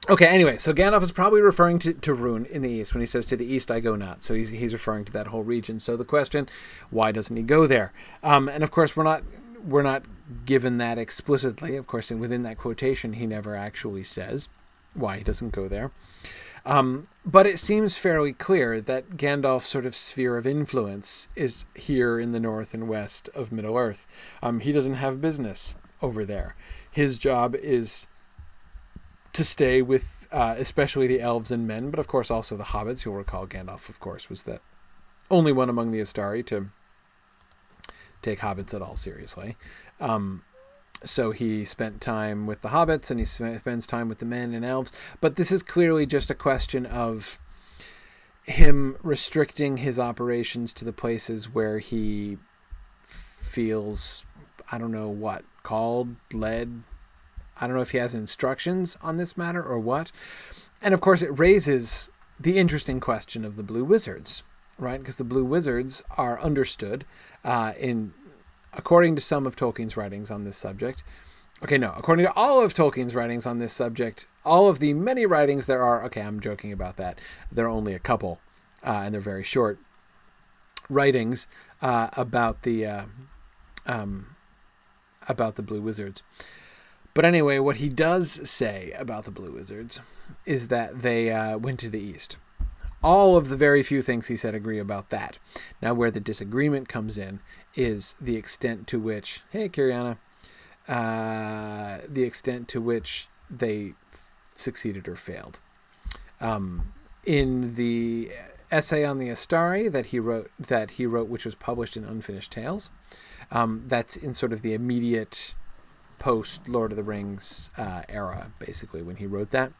Speaker 1: Okay, anyway, so Gandalf is probably referring to Rhûn in the east when he says, to the east I go not. So he's referring to that whole region. So the question, why doesn't he go there? And of course, we're not given that explicitly. Of course, and within that quotation, he never actually says why he doesn't go there. But it seems fairly clear that Gandalf's sort of sphere of influence is here in the north and west of Middle-earth. He doesn't have business over there. His job is to stay with especially the elves and men, but of course also the hobbits. You'll recall Gandalf, of course, was the only one among the Astari to take hobbits at all seriously. So he spent time with the hobbits, and he spends time with the men and elves. But this is clearly just a question of him restricting his operations to the places where he feels, I don't know what, called, led. I don't know if he has instructions on this matter or what. And of course, it raises the interesting question of the Blue Wizards, right? Because the Blue Wizards are understood according to some of Tolkien's writings on this subject. According to all of Tolkien's writings on this subject, all of the many writings there are, okay, I'm joking about that. There are only a couple, and they're very short. writings about the Blue Wizards. But anyway, what he does say about the Blue Wizards is that they went to the east. All of the very few things he said agree about that. Now, where the disagreement comes in is the extent to which, hey, Kiriana, the extent to which they succeeded or failed. In the essay on the Astari that he wrote, which was published in Unfinished Tales, that's in sort of the immediate post Lord of the Rings era, basically, when he wrote that.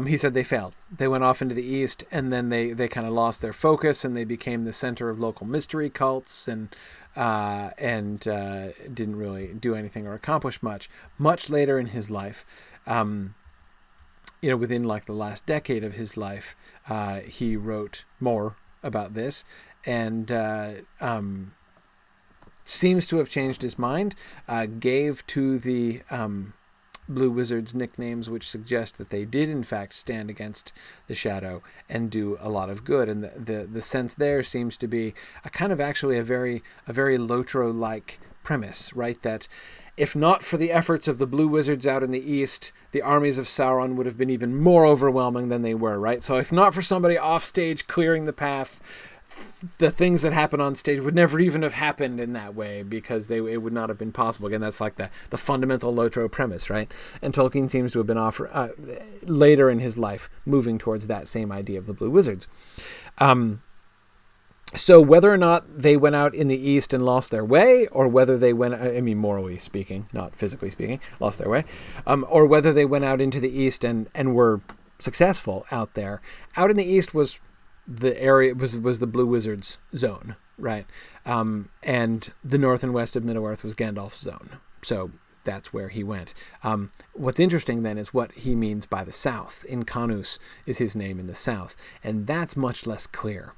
Speaker 1: He said they failed. They went off into the east, and then they kind of lost their focus, and they became the center of local mystery cults, and didn't really do anything or accomplish much. Much later in his life, within like the last decade of his life, he wrote more about this, and seems to have changed his mind, gave to the Blue Wizards nicknames which suggest that they did in fact stand against the shadow and do a lot of good. And the sense there seems to be a kind of actually a very Lotro-like premise, right? That if not for the efforts of the Blue Wizards out in the east, the armies of Sauron would have been even more overwhelming than they were, right? So if not for somebody off stage clearing the path, the things that happen on stage would never even have happened in that way, because it would not have been possible. Again, that's like the fundamental Lotro premise, right? And Tolkien seems to have been later in his life moving towards that same idea of the Blue Wizards. So whether or not they went out in the east and lost their way, or whether they morally speaking, not physically speaking, lost their way, or whether they went out into the east and were successful out there. Out in the east was the area was the Blue Wizards zone, right? And the north and west of Middle-earth was Gandalf's zone. So that's where he went. What's interesting then is what he means by the south. Incanus is his name in the south, and that's much less clear.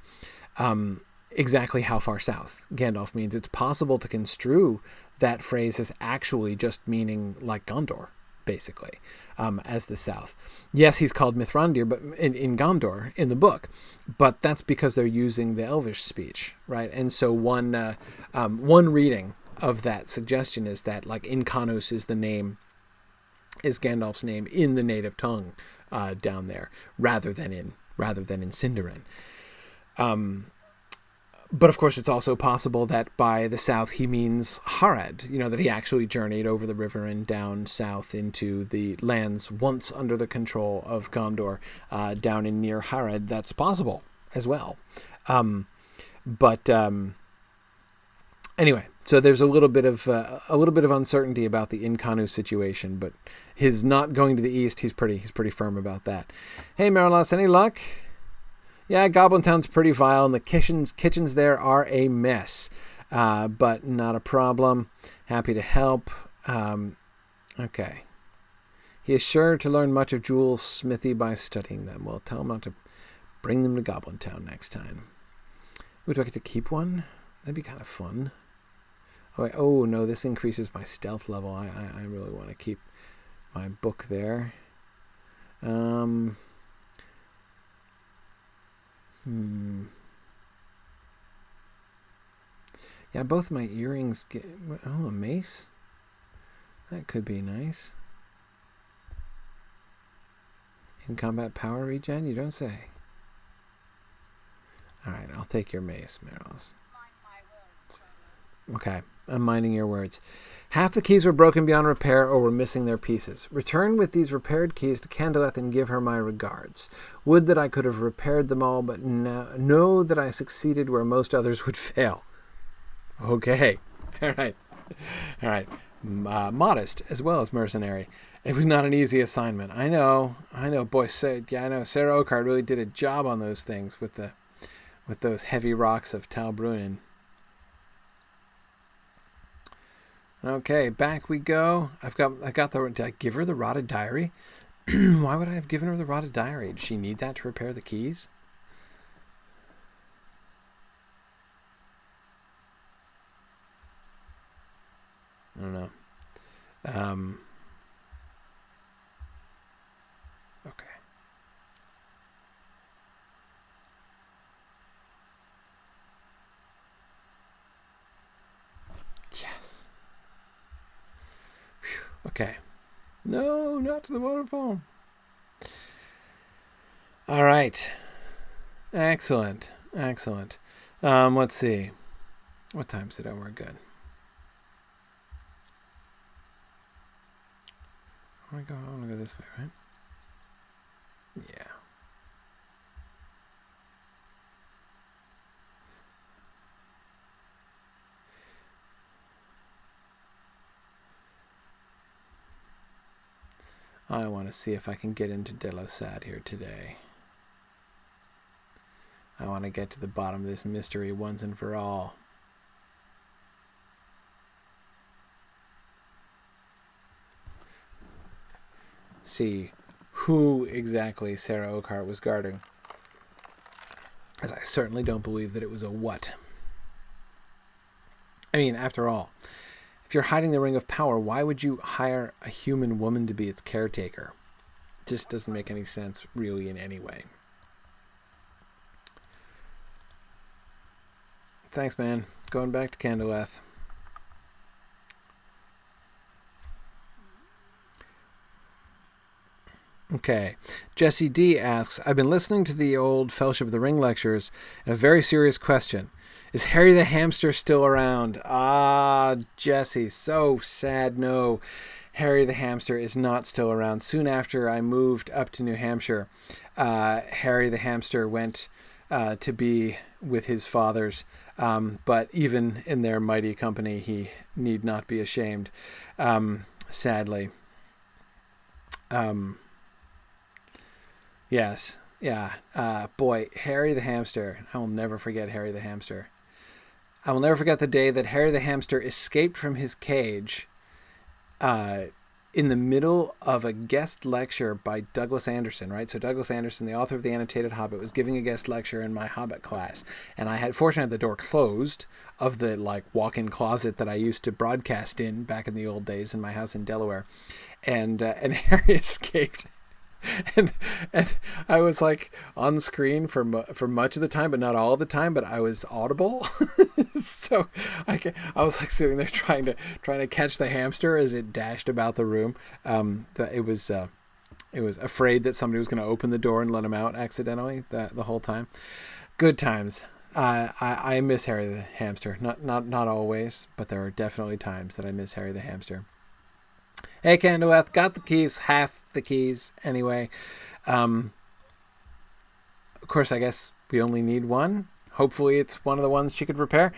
Speaker 1: Exactly how far south Gandalf means. It's possible to construe that phrase as actually just meaning like Gondor, basically, as the south. Yes, he's called Mithrandir, but in Gondor in the book, but that's because they're using the Elvish speech, right? And so one reading of that suggestion is that like Incanus is Gandalf's name in the native tongue down there, rather than in Sindarin. But of course, it's also possible that by the south he means Harad, that he actually journeyed over the river and down south into the lands once under the control of Gondor, down in near Harad. That's possible as well. Anyway, so there's a little bit of uncertainty about the Incanus situation, but his not going to the east, he's pretty firm about that. Hey, Marilos, any luck? Yeah, Goblin Town's pretty vile, and the kitchens there are a mess. But not a problem. Happy to help. Okay. He is sure to learn much of Jewel's smithy by studying them. Well, tell him not to bring them to Goblin Town next time. Ooh, do I get to keep one? That'd be kind of fun. Oh, no, this increases my stealth level. I really want to keep my book there. Yeah, both my earrings get... Oh, a mace? That could be nice. In combat power regen? You don't say. Alright, I'll take your mace, Meros. Okay, I'm minding your words. Half the keys were broken beyond repair or were missing their pieces. Return with these repaired keys to Candleth and give her my regards. Would that I could have repaired them all, but know that I succeeded where most others would fail. Okay. All right. Modest as well as mercenary. It was not an easy assignment. I know. Boy, I know. Sara Oakheart really did a job on those things with those heavy rocks of Tal Brunnen. Okay, back we go. Did I give her the rotted diary? Why would I have given her the rotted diary? Did she need that to repair the keys? I don't know. Okay. Okay. No, not to the waterfall. All right. Excellent. Excellent. Let's see. What time's it? Oh, we're good. I want to go this way, right? Yeah. I want to see if I can get into Delosad here today. I want to get to the bottom of this mystery once and for all. See who exactly Sara Oakheart was guarding. As I certainly don't believe that it was a what. I mean, after all, if you're hiding the Ring of Power, why would you hire a human woman to be its caretaker? It just doesn't make any sense, really, in any way. Thanks, man. Going back to Candleth. Okay. Jesse D asks, I've been listening to the old Fellowship of the Ring lectures, and a very serious question. Is Harry the Hamster still around? Ah, Jesse, so sad. No, Harry the Hamster is not still around. Soon after I moved up to New Hampshire, Harry the Hamster went to be with his fathers. But even in their mighty company, he need not be ashamed, sadly. Yes. Yeah. Boy, Harry the Hamster. I will never forget Harry the Hamster. I will never forget the day that Harry the Hamster escaped from his cage in the middle of a guest lecture by Douglas Anderson, right? So Douglas Anderson, the author of The Annotated Hobbit, was giving a guest lecture in my Hobbit class. And I had, fortunately, the door closed of the walk-in closet that I used to broadcast in back in the old days in my house in Delaware. And Harry escaped. And I was on screen for much of the time, but not all the time. But I was audible, so I was sitting there trying to catch the hamster as it dashed about the room. It was afraid that somebody was going to open the door and let him out accidentally. The whole time, good times. I miss Harry the Hamster. Not always, but there are definitely times that I miss Harry the Hamster. Hey, Candleth, got the keys, half the keys anyway. Of course, I guess we only need one. Hopefully it's one of the ones she could repair.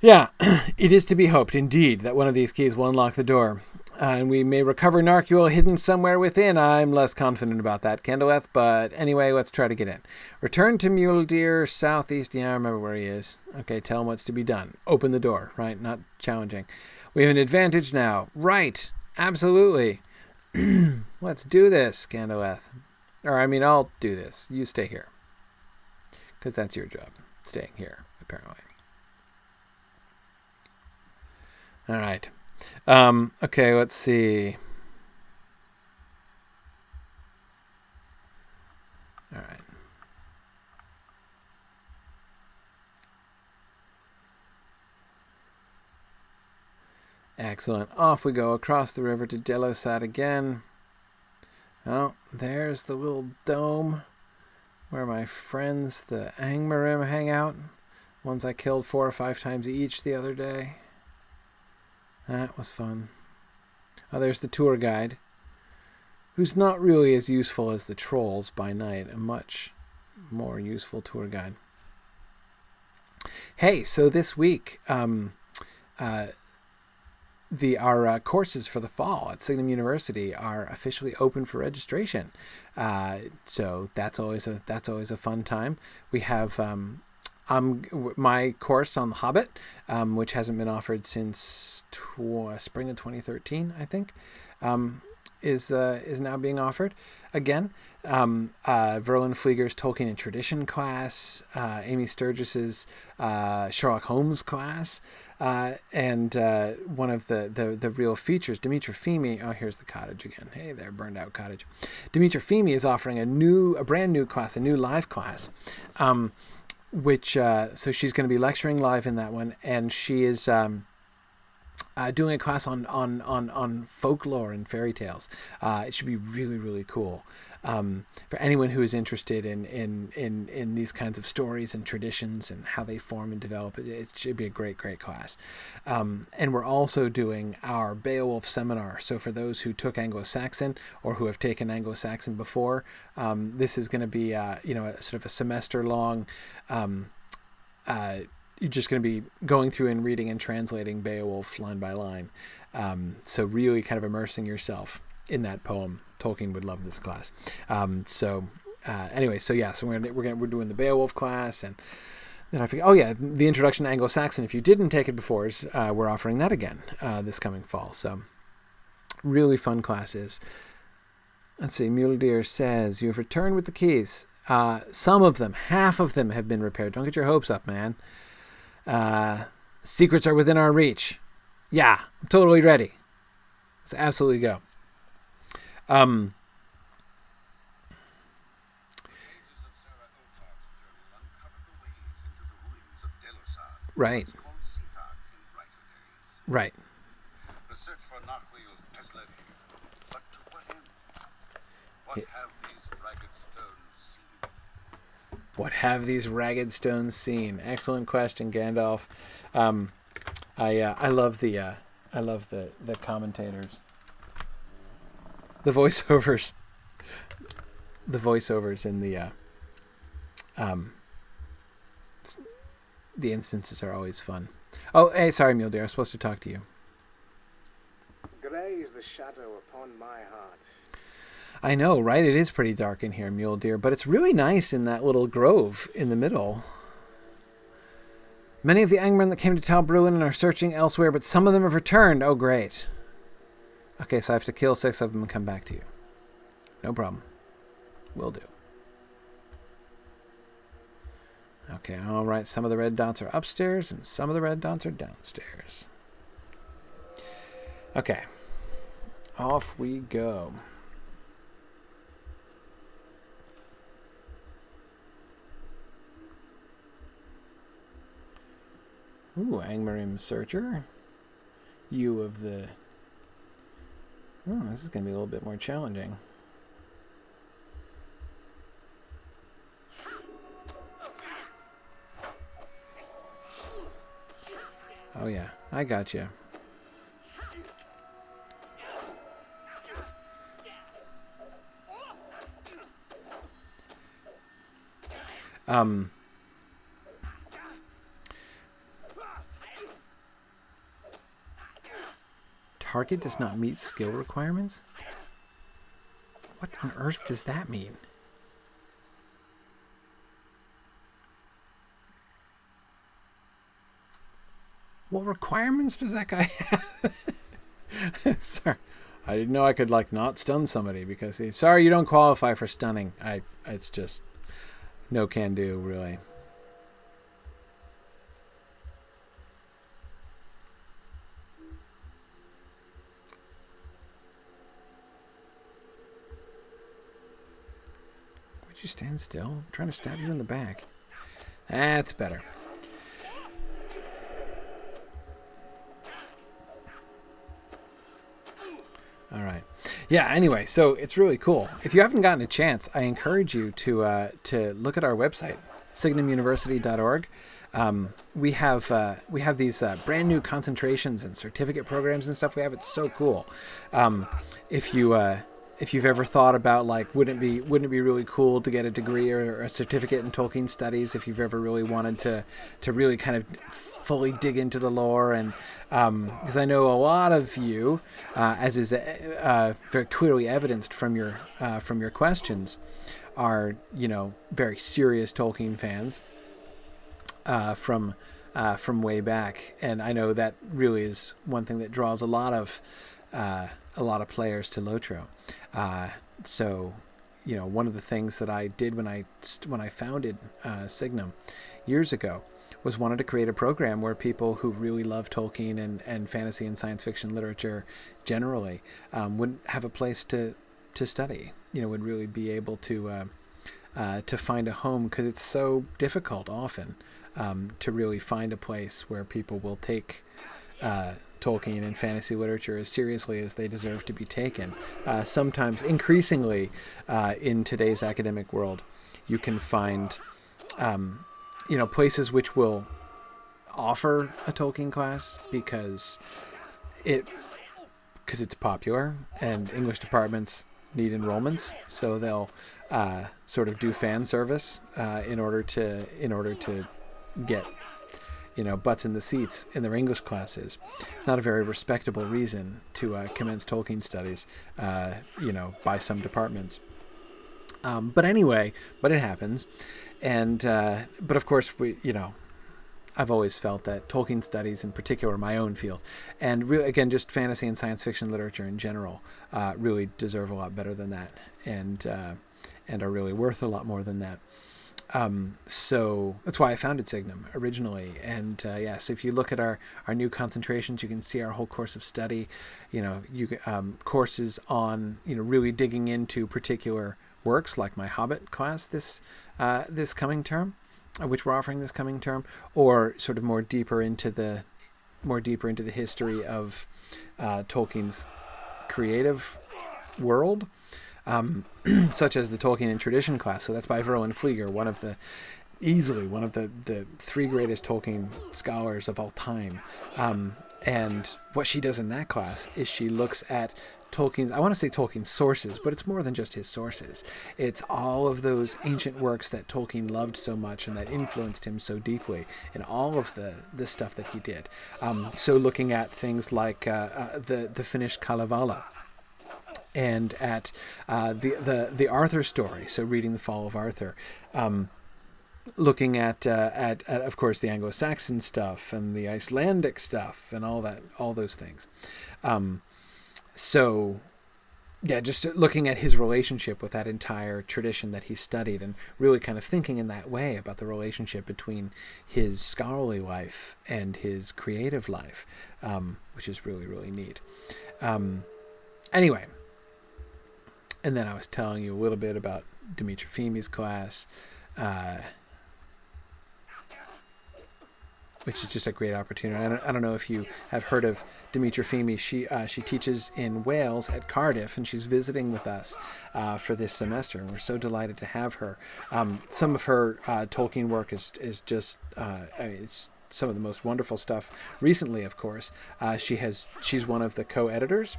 Speaker 1: Yeah, it is to be hoped, indeed, that one of these keys will unlock the door. And we may recover Narchuil hidden somewhere within. I'm less confident about that, Candleth, but anyway, let's try to get in. Return to Mule Deer, southeast. Yeah, I remember where he is. Okay, tell him what's to be done. Open the door, right? Not challenging. We have an advantage now. Right. Absolutely. Let's do this, Candleth. I'll do this. You stay here. Because that's your job. Staying here, apparently. All right. Okay, let's see. All right. Excellent. Off we go across the river to Delosad again. Oh, there's the little dome where my friends, the Angmarim, hang out. Ones I killed 4 or 5 times each the other day. That was fun. Oh, there's the tour guide, who's not really as useful as the trolls by night. A much more useful tour guide. Hey, so this week, our courses for the fall at Signum University are officially open for registration. So that's always a fun time. We have my course on The Hobbit, which hasn't been offered since spring of 2013, I think, is now being offered again. Verlin Flieger's Tolkien and Tradition class, Amy Sturgis's Sherlock Holmes class, and one of the real features, Dimitra Fimi. Oh, here's the cottage again. Hey there, burned out cottage. Dimitra Fimi is offering a brand new class, a new live class, which so she's going to be lecturing live in that one, and she is doing a class on folklore and fairy tales. It should be really, really cool. For anyone who is interested in these kinds of stories and traditions and how they form and develop, it should be a great, great class. And we're also doing our Beowulf seminar. So for those who took Anglo-Saxon or who have taken Anglo-Saxon before, this is going to be a sort of a semester-long. You're just going to be going through and reading and translating Beowulf line by line. So really kind of immersing yourself in that poem. Tolkien would love this class. Anyway, so we're doing the Beowulf class, and then I forget. Oh yeah, the Introduction to Anglo-Saxon. If you didn't take it before, we're offering that again this coming fall. So really fun classes. Let's see. Mule Deer says you have returned with the keys. Some of them, half of them, have been repaired. Don't get your hopes up, man. Secrets are within our reach. Yeah, I'm totally ready. Let's absolutely go. Right. Right.
Speaker 2: The search for Narchuil has led here. But to what end? What have these ragged stones seen?
Speaker 1: What have these ragged stones seen? Excellent question, Gandalf. I love the commentators. The voiceovers in the instances are always fun. Oh, hey, sorry, Mule Deer, I was supposed to talk to you.
Speaker 3: Grey is the shadow upon my heart.
Speaker 1: I know, right? It is pretty dark in here, Mule Deer, but it's really nice in that little grove in the middle. Many of the Angmen that came to Tal Bruin are searching elsewhere, but some of them have returned. Oh, great. Okay, so I have to kill 6 of them and come back to you. No problem. Will do. Okay, all right. Some of the red dots are upstairs, and some of the red dots are downstairs. Okay. Off we go. Ooh, Angmarim Searcher. You of the... Oh, this is going to be a little bit more challenging. Oh yeah, I got you. Target does not meet skill requirements? What on earth does that mean? What requirements does that guy have? Sorry. I didn't know I could, not stun somebody because sorry, you don't qualify for stunning. It's just no can do, really. Would you stand still? I'm trying to stab you in the back. That's better. All right. Yeah, anyway, so it's really cool. If you haven't gotten a chance, I encourage you to look at our website, signumuniversity.org. We have these brand new concentrations and certificate programs and stuff we have. It's so cool. If you've ever thought about wouldn't it be really cool to get a degree or a certificate in Tolkien studies, if you've ever really wanted to really kind of fully dig into the lore, and because I know a lot of you, as is very clearly evidenced from your questions, are very serious Tolkien fans from way back, and I know that really is one thing that draws a lot of players to Lotro. So, one of the things that I did when I founded Signum years ago was wanted to create a program where people who really love Tolkien and fantasy and science fiction literature generally would have a place to study. Would really be able to find a home, because it's so difficult often to really find a place where people will take Tolkien and fantasy literature as seriously as they deserve to be taken. Sometimes, increasingly, in today's academic world, you can find, places which will offer a Tolkien class because it's popular and English departments need enrollments, so they'll sort of do fan service in order to get butts in the seats in their English classes. Not a very respectable reason to commence Tolkien studies, by some departments. But it happens, and but of course I've always felt that Tolkien studies, in particular my own field, and really, again, just fantasy and science fiction literature in general, really deserve a lot better than that, and are really worth a lot more than that. So that's why I founded Signum originally. And so if you look at our new concentrations, you can see our whole course of study, courses on, really digging into particular works, like my Hobbit class this coming term, which we're offering this coming term, or sort of more deeper into the history of Tolkien's creative world, such as the Tolkien and Tradition class. So that's by Verlyn Flieger, easily one of the three greatest Tolkien scholars of all time. And what she does in that class is she looks at Tolkien's sources, but it's more than just his sources. It's all of those ancient works that Tolkien loved so much and that influenced him so deeply in all of the stuff that he did. So looking at things like the finished Kalevala, and at the Arthur story, so reading the Fall of Arthur, looking at of course the Anglo-Saxon stuff and the Icelandic stuff and all those things. So yeah, just looking at his relationship with that entire tradition that he studied, and really kind of thinking in that way about the relationship between his scholarly life and his creative life, which is really, really neat. Anyway, and then I was telling you a little bit about Dimitri Fimi's class, which is just a great opportunity. I don't know if you have heard of Dimitri Fimi. She teaches in Wales at Cardiff, and she's visiting with us for this semester, and we're so delighted to have her. Some of her Tolkien work is just it's some of the most wonderful stuff. Recently, of course, she's one of the co-editors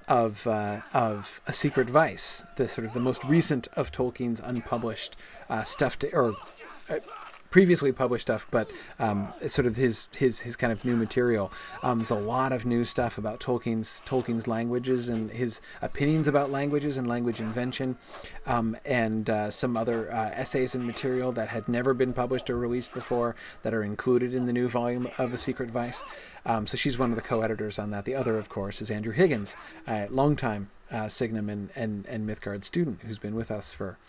Speaker 1: of A Secret Vice, the most recent of Tolkien's unpublished stuff, previously published stuff, but it's sort of his kind of new material. There's a lot of new stuff about Tolkien's languages and his opinions about languages and language invention, and some other essays and material that had never been published or released before that are included in the new volume of A Secret Vice. So she's one of the co-editors on that. The other, of course, is Andrew Higgins, a longtime Signum and Mythgard student who's been with us for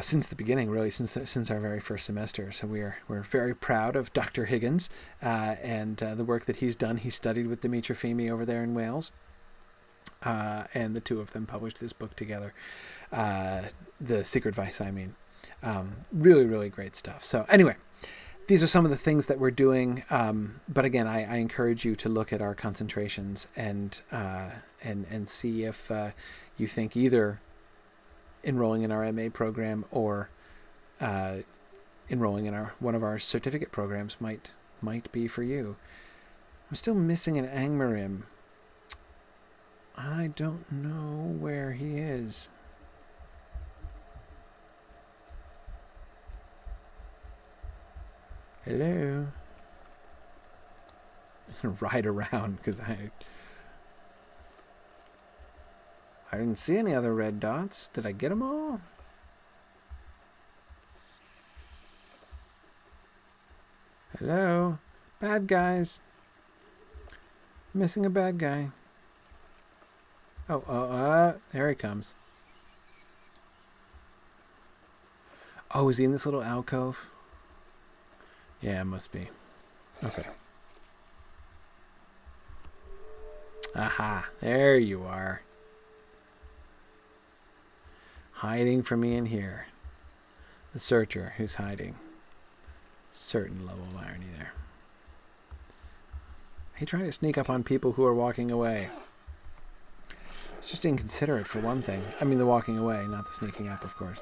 Speaker 1: since the beginning, really, since our very first semester. So we're very proud of Dr. Higgins and the work that he's done. He studied with Dimitri Fimi over there in Wales, and the two of them published this book together, The Secret Vice, I mean. Really, really great stuff. So anyway, these are some of the things that we're doing. But again, I encourage you to look at our concentrations and see if you think either enrolling in our MA program or enrolling in one of our certificate programs might be for you. I'm still missing an Angmarim. I don't know where he is. Hello? Ride around because I didn't see any other red dots. Did I get them all? Hello? Bad guys. Missing a bad guy. Oh, there he comes. Oh, is he in this little alcove? Yeah, it must be. Okay. Aha, there you are. Hiding from me in here. The searcher who's hiding. Certain level of irony there. I hate trying to sneak up on people who are walking away. It's just inconsiderate for one thing. I mean the walking away, not the sneaking up, of course.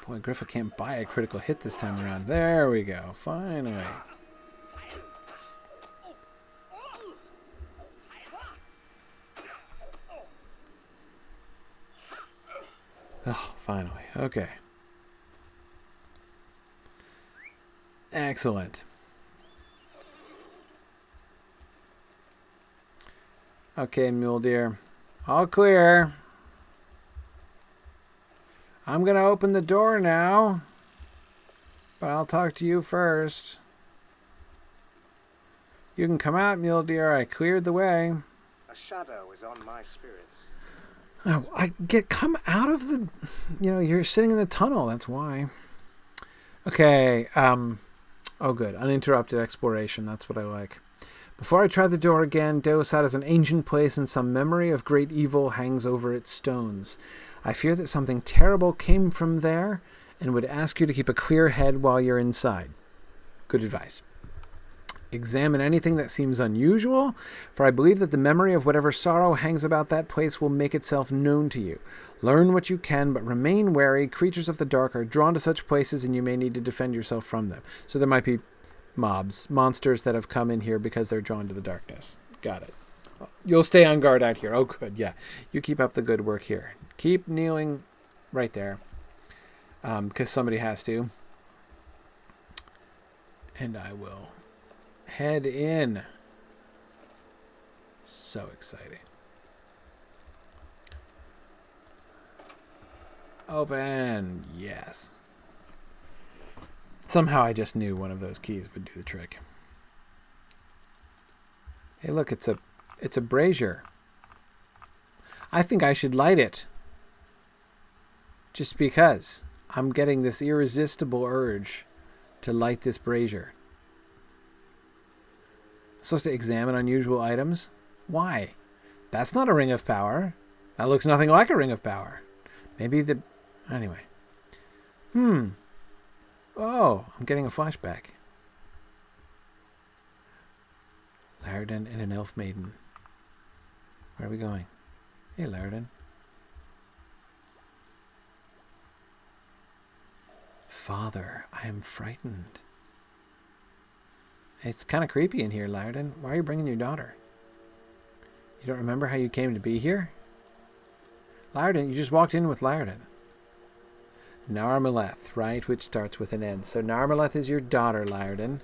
Speaker 1: Boy, Gryfflet can't buy a critical hit this time around. There we go. Finally. Oh, finally. Okay. Excellent. Okay, mule deer. All clear. I'm going to open the door now, but I'll talk to you first. You can come out, mule deer. I cleared the way.
Speaker 3: A shadow is on my spirits.
Speaker 1: Oh, come out of the, you're sitting in the tunnel. That's why. Okay. Oh, good. Uninterrupted exploration. That's what I like. Before I try the door again, Deosat is an ancient place and some memory of great evil hangs over its stones. I fear that something terrible came from there and would ask you to keep a clear head while you're inside. Good advice. Examine anything that seems unusual, for I believe that the memory of whatever sorrow hangs about that place will make itself known to you. Learn what you can, but remain wary. Creatures of the dark are drawn to such places, and you may need to defend yourself from them. So there might be monsters that have come in here because they're drawn to the darkness. Got it. You'll stay on guard out here. Oh, good. Yeah. You keep up the good work here. Keep kneeling right there, because somebody has to. And I will head in. So exciting. Open. Yes. Somehow I just knew one of those keys would do the trick. Hey, look, it's a brazier. I think I should light it. Just because I'm getting this irresistible urge to light this brazier. I'm supposed to examine unusual items? Why? That's not a ring of power. That looks nothing like a ring of power. Maybe the... Anyway. Oh, I'm getting a flashback. Laerdan and an elf maiden. Where are we going? Hey, Laerdan. Father, I am frightened. It's kind of creepy in here, Laerdan. Why are you bringing your daughter? You don't remember how you came to be here? Laerdan, you just walked in with Laerdan. Narmeleth, right, which starts with an N. So Narmeleth is your daughter, Laerdan.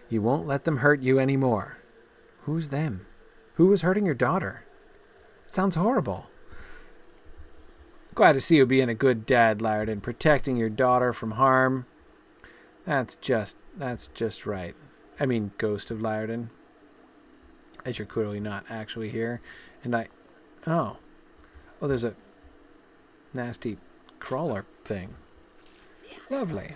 Speaker 1: You won't let them hurt you anymore. Who's them? Who was hurting your daughter? It sounds horrible. Glad to see you being a good dad, Laerdan, protecting your daughter from harm. That's just right. I mean, Ghost of Laerdan. As you're clearly not actually here. And oh, there's a nasty crawler thing. Lovely.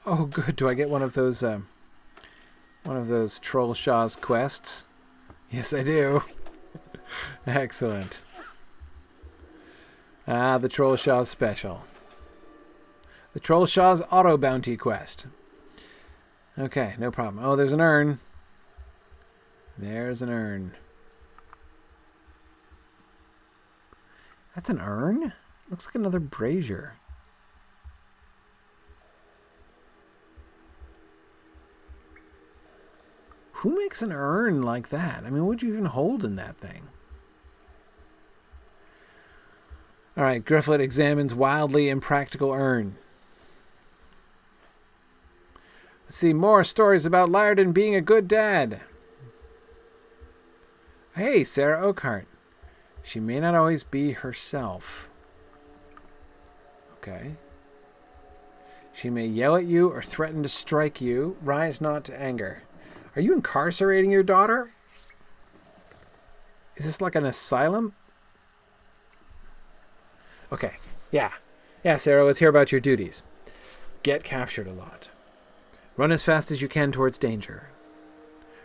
Speaker 1: Oh, good. Do I get one of those Trollshaws quests? Yes, I do. Excellent. The Trollshaws special. The Trollshaws auto bounty quest. Okay, no problem. Oh, there's an urn. There's an urn. That's an urn? Looks like another brazier. Who makes an urn like that? I mean, what would you even hold in that thing? All right, Gryfflet examines wildly impractical urn. Let's see more stories about Laerdan being a good dad. Hey, Sara Oakheart. She may not always be herself. Okay. She may yell at you or threaten to strike you. Rise not to anger. Are you incarcerating your daughter? Is this like an asylum? Okay. Yeah. Yeah, Sarah, let's hear about your duties. Get captured a lot. Run as fast as you can towards danger.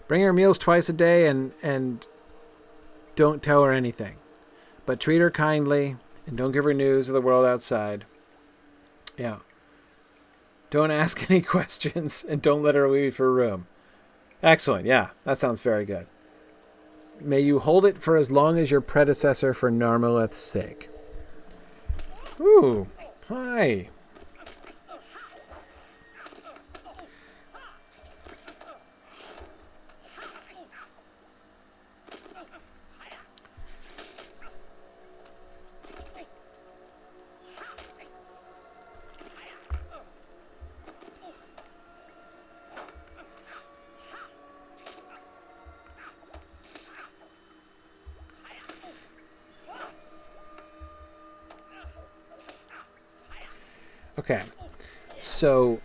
Speaker 1: Bring her meals twice a day and don't tell her anything. But treat her kindly and don't give her news of the world outside. Yeah. Don't ask any questions and don't let her leave her room. Excellent. Yeah, that sounds very good. May you hold it for as long as your predecessor for Narmeleth's sake. Ooh. Hi. Okay, so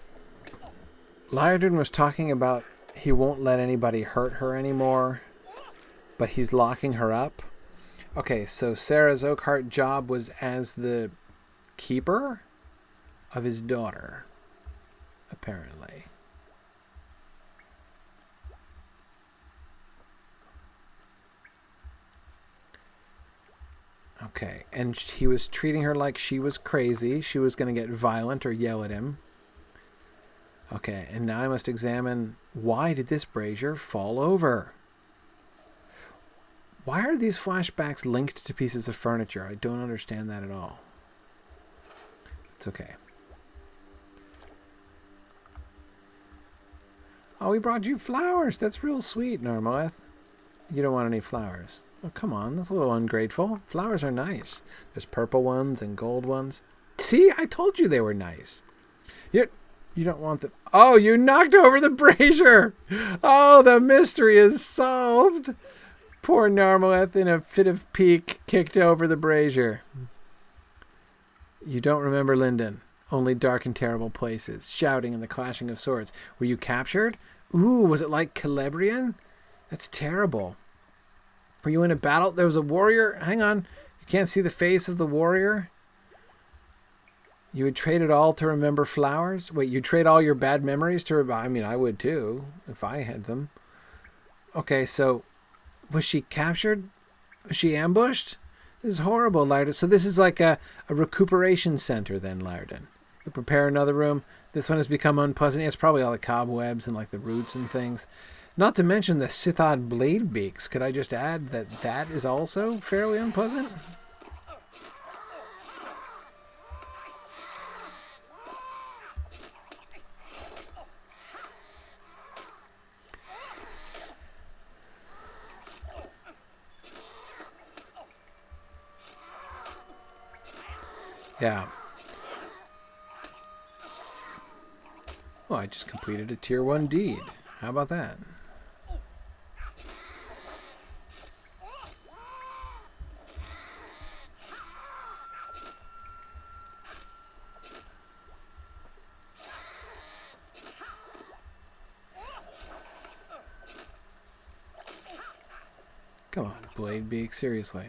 Speaker 1: Laerdan was talking about he won't let anybody hurt her anymore, but he's locking her up. Okay, so Sara Oakheart's job was as the keeper of his daughter, apparently. Okay, and he was treating her like she was crazy. She was going to get violent or yell at him. Okay, and now I must examine, why did this brazier fall over? Why are these flashbacks linked to pieces of furniture? I don't understand that at all. It's okay. Oh, we brought you flowers. That's real sweet, Narmeleth. You don't want any flowers. Oh, come on. That's a little ungrateful. Flowers are nice. There's purple ones and gold ones. See? I told you they were nice. You don't want them. Oh, you knocked over the brazier. Oh, the mystery is solved. Poor Narmeleth, in a fit of pique, kicked over the brazier. You don't remember Linden. Only dark and terrible places. Shouting and the clashing of swords. Were you captured? Ooh, was it like Celebrian? That's terrible. Were you in a battle? There was a warrior. Hang on. You can't see the face of the warrior? You would trade it all to remember flowers? Wait, you'd trade all your bad memories to remember? I mean, I would too, if I had them. Okay, so was she captured? Was she ambushed? This is horrible, Laerdan. So this is like a recuperation center then, Laerdan. You prepare another room. This one has become unpleasant. It's probably all the cobwebs and like the roots and things. Not to mention the Sithod blade beaks. Could I just add that that is also fairly unpleasant? Yeah. Well, I just completed a tier 1 deed. How about that? Come on, Blade Beak, seriously.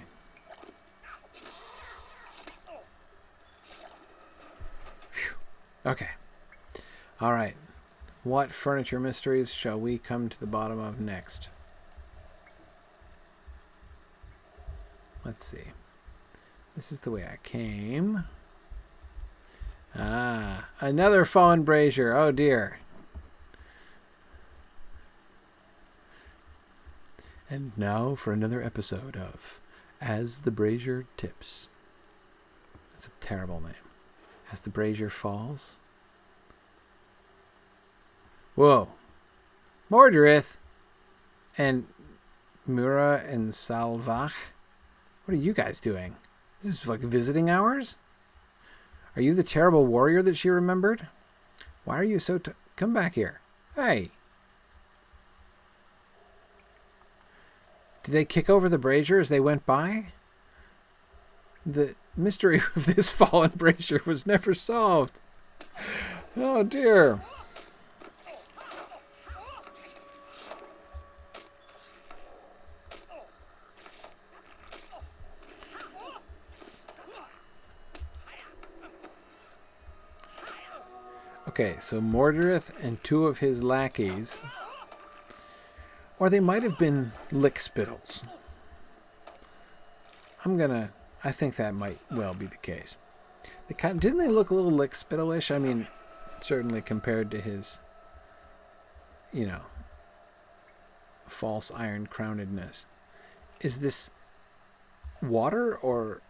Speaker 1: Phew. Okay. All right. What furniture mysteries shall we come to the bottom of next? Let's see. This is the way I came. Ah, another fallen brazier. Oh dear. And now for another episode of As the Brazier Tips. That's a terrible name. As the Brazier Falls. Whoa. Mordorith and Mura and Salvach. What are you guys doing? This is like visiting hours? Are you the terrible warrior that she remembered? Why are you so... Come back here. Hey. Did they kick over the brazier as they went by? The mystery of this fallen brazier was never solved. Oh dear. Okay, so Mordorith and two of his lackeys, or they might have been lickspittles. I think that might well be the case. Didn't they look a little lickspittle-ish? I mean, certainly compared to his, false iron crownedness. Is this water or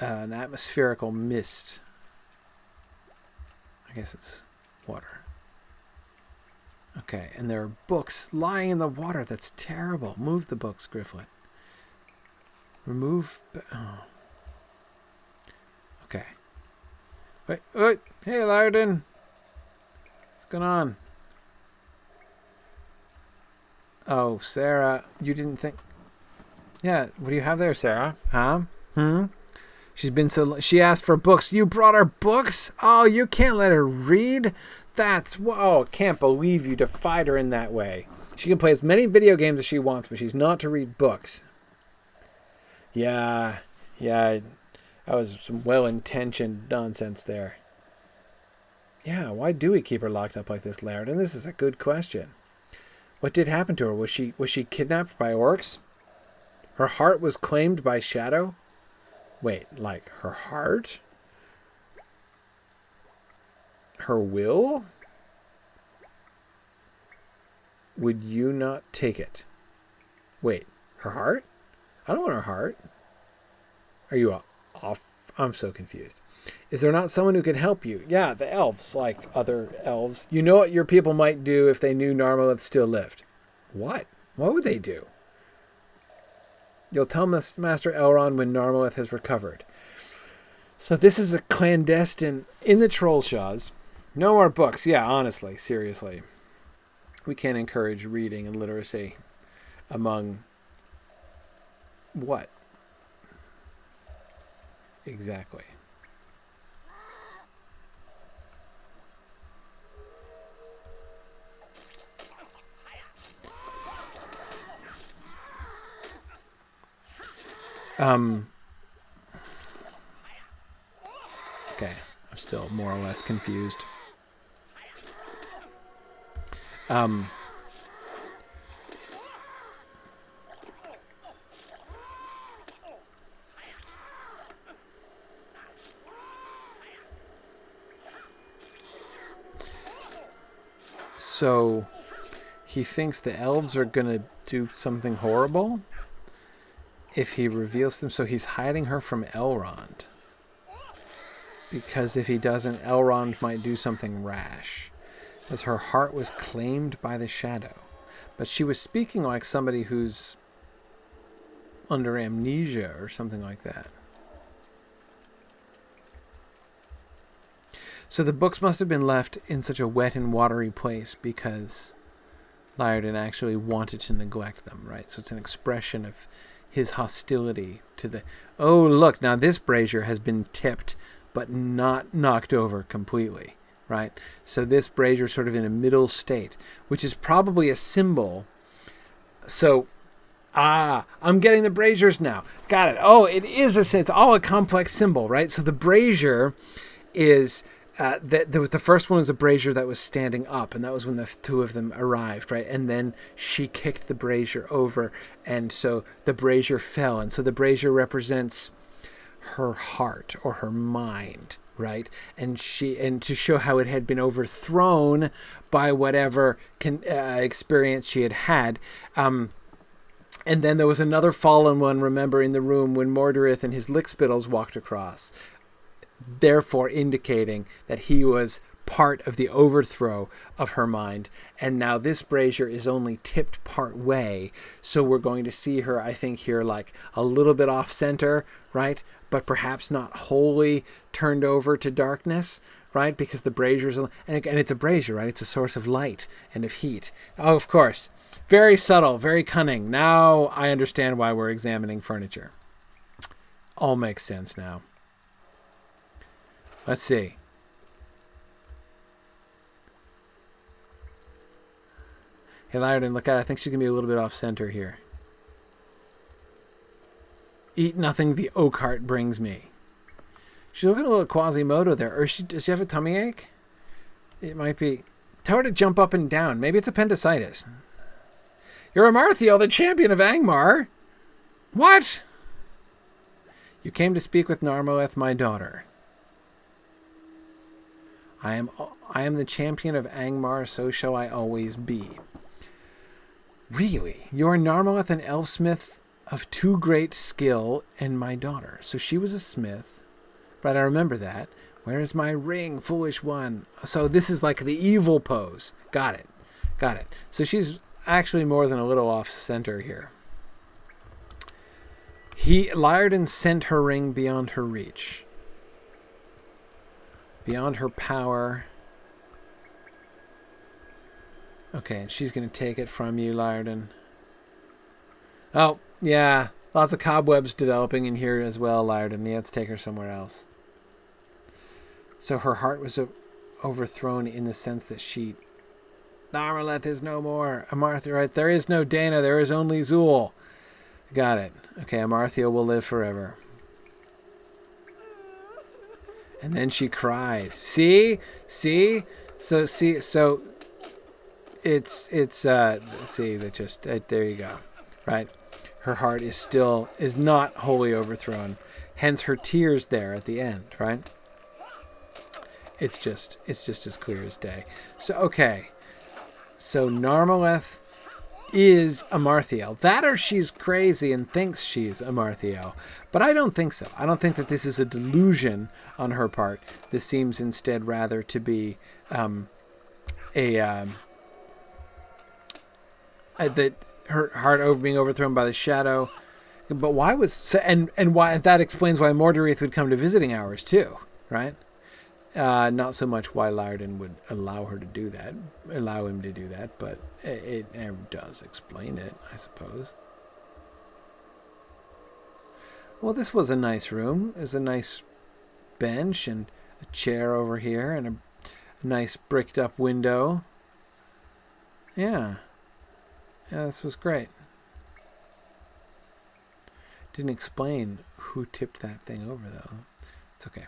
Speaker 1: an atmospherical mist? I guess it's water. Okay, and there are books lying in the water. That's terrible. Move the books, Gryfflet. Remove... Oh. Okay. Wait. Hey, Laerdan. What's going on? Oh, Sara, you didn't think... Yeah, what do you have there, Sara? Huh? She asked for books. You brought her books? Oh, you can't let her read? Oh, can't believe you defied her in that way. She can play as many video games as she wants, but she's not to read books. Yeah, that was some well-intentioned nonsense there. Yeah, why do we keep her locked up like this, Laerdan? This is a good question. What did happen to her? Was she kidnapped by orcs? Her heart was claimed by Shadow? Wait, like her heart? Her will? Would you not take it? Wait, her heart? I don't want her heart. Are you off? I'm so confused. Is there not someone who can help you? Yeah, the elves, like other elves. You know what your people might do if they knew Narmeleth still lived. What? What would they do? You'll tell Master Elrond when Narmeleth has recovered. So this is a clandestine in the Trollshaws. No more books. Yeah, honestly, seriously. We can't encourage reading and literacy among what? Exactly. Okay, I'm still more or less confused. So he thinks the elves are going to do something horrible if he reveals them. So he's hiding her from Elrond. Because if he doesn't, Elrond might do something rash. As her heart was claimed by the Shadow. But she was speaking like somebody who's under amnesia or something like that. So the books must have been left in such a wet and watery place because Laerdan actually wanted to neglect them, right? So it's an expression of his hostility to the... Oh, look, now this brazier has been tipped, but not knocked over completely, right? So this brazier is sort of in a middle state, which is probably a symbol. So, I'm getting the braziers now. Got it. Oh, it's all a complex symbol, right? So the brazier is... the first one was a brazier that was standing up, and that was when the two of them arrived, right? And then she kicked the brazier over, and so the brazier fell, and so the brazier represents her heart or her mind, right? And to show how it had been overthrown by whatever experience she had. And then there was another fallen one, remember, in the room when Mordorith and his lickspittles walked across, therefore indicating that he was part of the overthrow of her mind. And now this brazier is only tipped part way, so we're going to see her, I think, here like a little bit off center, right? But perhaps not wholly turned over to darkness, right? Because the brazier's, and it's a brazier, right? It's a source of light and of heat. Oh, of course. Very subtle, very cunning. Now I understand why we're examining furniture. All makes sense now. Let's see. Hey, Laerdan, look at it. I think she's going to be a little bit off center here. Eat nothing the Oakheart brings me. She's looking a little Quasimodo there. Or does she have a tummy ache? It might be. Tell her to jump up and down. Maybe it's appendicitis. You're Amarthiel, the champion of Angmar. What? You came to speak with Narmeleth, my daughter. I am the champion of Angmar, so shall I always be. Really? You are Narmeleth, an elfsmith of too great skill, and my daughter. So she was a smith. Right, I remember that. Where is my ring, foolish one? So this is like the evil pose. Got it. Got it. So she's actually more than a little off center here. Laerdan sent her ring beyond her reach. Beyond her power. Okay, and she's going to take it from you, Laerdan. Oh, yeah. Lots of cobwebs developing in here as well, Laerdan. Yeah, let's take her somewhere else. So her heart was overthrown in the sense that she... Narmeleth is no more. Amarthiel, right? There is no Dana. There is only Zool. Got it. Okay, Amarthiel will live forever. And then she cries. See? See? So, see, so... It's see, that just, there you go. Right? Her heart is not wholly overthrown. Hence her tears there at the end, right? It's just as clear as day. So, okay. So Narmeleth is Amarthiel. That or she's crazy and thinks she's Amarthiel. But I don't think so. I don't think that this is a delusion on her part. This seems instead rather to be that her heart being overthrown by the shadow. But why was... And why that explains why Mordorith would come to visiting hours too, right? Not so much why Laerdan would allow him to do that, but it does explain it, I suppose. Well, this was a nice room. There's a nice bench and a chair over here and a nice bricked up window. Yeah. Yeah, this was great. Didn't explain who tipped that thing over, though. It's okay.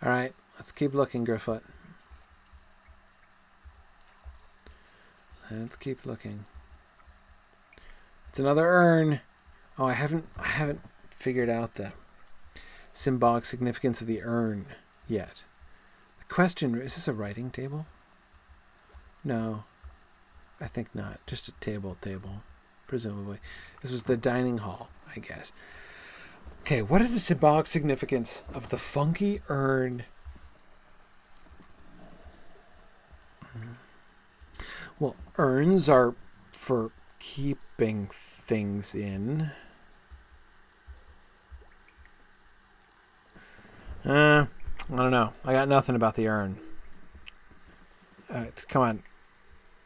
Speaker 1: All right. Let's keep looking, Gryfflet. Let's keep looking. It's another urn. Oh, I haven't figured out the symbolic significance of the urn yet. The question, is this a writing table? No. I think not. Just a table, presumably. This was the dining hall, I guess. Okay, what is the symbolic significance of the funky urn? Well, urns are for keeping things in. I don't know. I got nothing about the urn. Come on.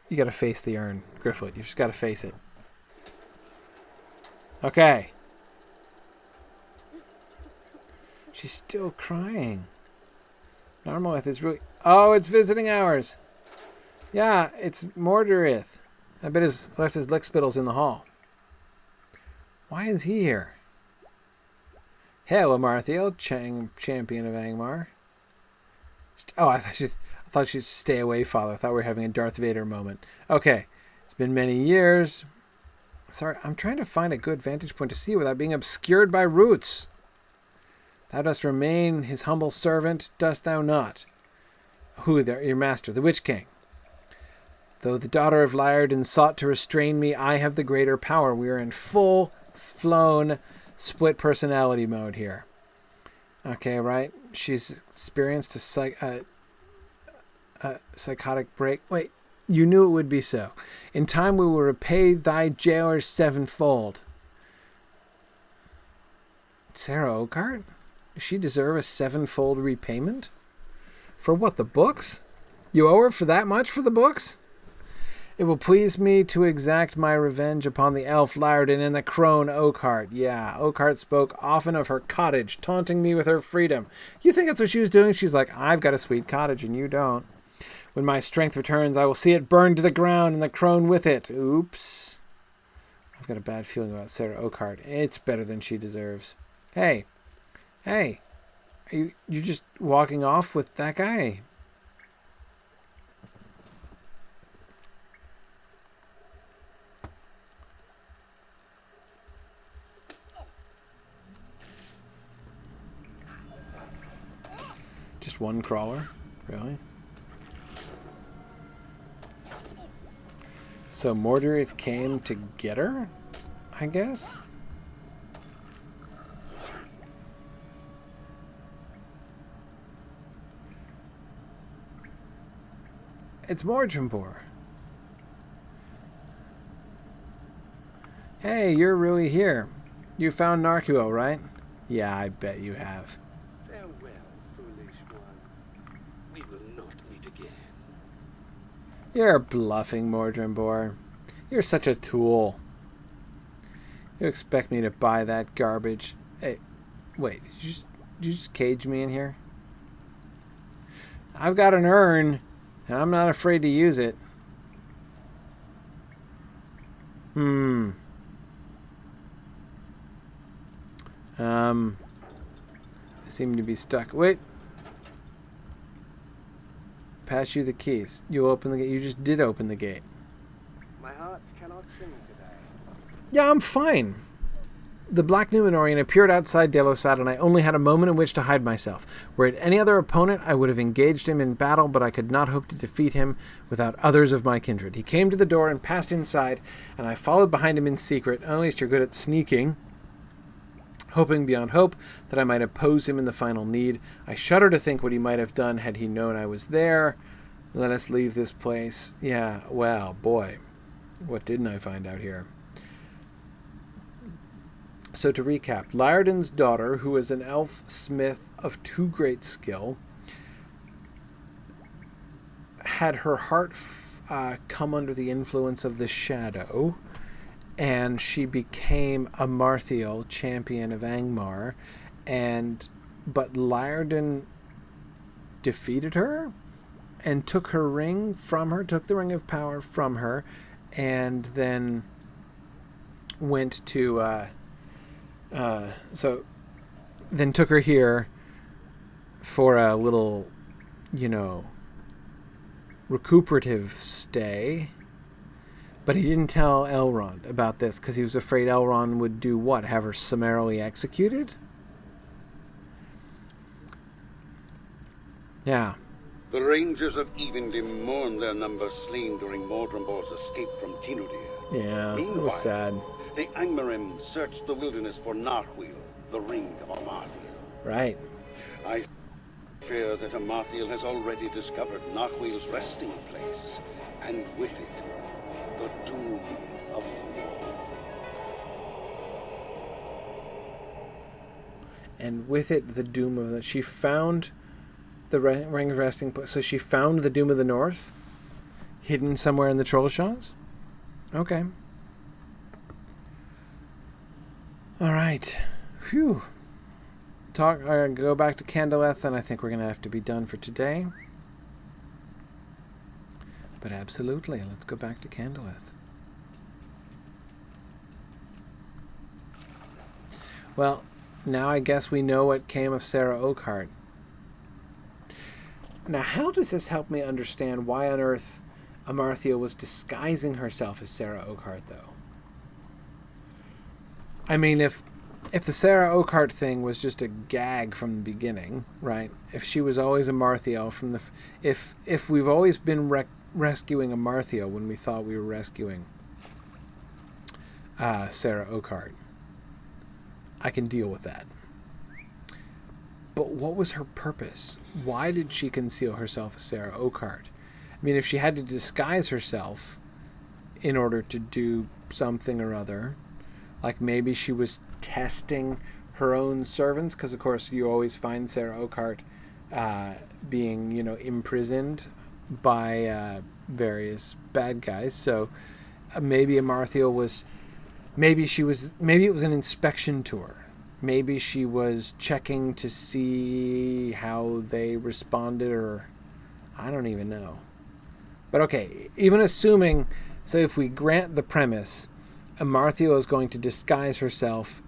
Speaker 1: You got to face the urn, Gryfflet. You just got to face it. Okay. She's still crying. Narmeleth is really... Oh, it's visiting hours. Yeah, it's Mordorith. I bet he's left his lickspittles in the hall. Why is he here? Hail, Amarthiel, champion of Angmar. I thought she'd stay away, Father. I thought we were having a Darth Vader moment. Okay, it's been many years. Sorry, I'm trying to find a good vantage point to see without being obscured by roots. Thou dost remain his humble servant, dost thou not? Who there? Your master, the Witch King. Though the daughter of Laerdan sought to restrain me, I have the greater power. We are in full-flown split personality mode here. Okay, right? She's experienced a psychotic break. Wait, you knew it would be so. In time we will repay thy jailers sevenfold. Sara Oakheart? Does she deserve a sevenfold repayment? For what, the books? You owe her for that much for the books? It will please me to exact my revenge upon the elf Laerdan and the crone Oakheart. Yeah, Oakheart spoke often of her cottage, taunting me with her freedom. You think that's what she was doing? She's like, I've got a sweet cottage and you don't. When my strength returns, I will see it burn to the ground and the crone with it. Oops. I've got a bad feeling about Sara Oakheart. It's better than she deserves. Hey. Hey. Are you just walking off with that guy? Just one crawler? Really? So Mordorith came to get her? I guess? It's Mordrimbor. Hey, you're really here. You found Narchuil, right? Yeah, I bet you have.
Speaker 2: Farewell, foolish one. We will not meet again.
Speaker 1: You're bluffing, Mordrimbor. You're such a tool. You expect me to buy that garbage? Hey, wait, did you just cage me in here? I've got an urn, and I'm not afraid to use it. I seem to be stuck. Wait. Pass you the keys. You open the gate. You just did open the gate.
Speaker 3: My hearts cannot sing today.
Speaker 1: Yeah, I'm fine. The Black Numenorian appeared outside Delosad, and I only had a moment in which to hide myself. Were it any other opponent, I would have engaged him in battle, but I could not hope to defeat him without others of my kindred. He came to the door and passed inside, and I followed behind him in secret. At least you're good at sneaking. Hoping beyond hope that I might oppose him in the final need. I shudder to think what he might have done had he known I was there. Let us leave this place. Yeah, well, boy. What didn't I find out here? So to recap, Laerdan's daughter, who is an elf smith of too great skill, had her heart come under the influence of the shadow, and she became a Marthiel, champion of Angmar, but Laerdan defeated her and took her ring from her, took the ring of power from her, and then went to then took her here for a little, recuperative stay. But he didn't tell Elrond about this because he was afraid Elrond would do what? Have her summarily executed? Yeah.
Speaker 2: The rangers of Evendim mourn their numbers slain during Mordrimbor's escape from Tinudir.
Speaker 1: Yeah, it was sad.
Speaker 2: The Angmarim searched the wilderness for Narchuil, the ring of Amarthiel.
Speaker 1: Right.
Speaker 2: I fear that Amarthiel has already discovered Narchuil's resting place, and with it, the doom of the North.
Speaker 1: And with it, the doom of the... She found the ring of resting place. So she found the doom of the North? Hidden somewhere in the Trollshaws? Okay. All right. Phew. Go back to Candleth, and I think we're going to have to be done for today. But absolutely, let's go back to Candleth. Well, now I guess we know what came of Sara Oakheart. Now, how does this help me understand why on earth Amarthiel was disguising herself as Sara Oakheart, though? I mean, if the Sara Oakheart thing was just a gag from the beginning, right? If she was always Amarthiel from the... If we've always been rescuing Amarthiel when we thought we were rescuing Sara Oakheart, I can deal with that. But what was her purpose? Why did she conceal herself as Sara Oakheart? I mean, if she had to disguise herself in order to do something or other, like maybe she was testing her own servants, because of course you always find Sara Oakheart being, imprisoned by various bad guys. So maybe Amarthiel was, maybe it was an inspection tour. Maybe she was checking to see how they responded, or I don't even know. But okay, even assuming, so if we grant the premise, Amarthiel is going to disguise herself.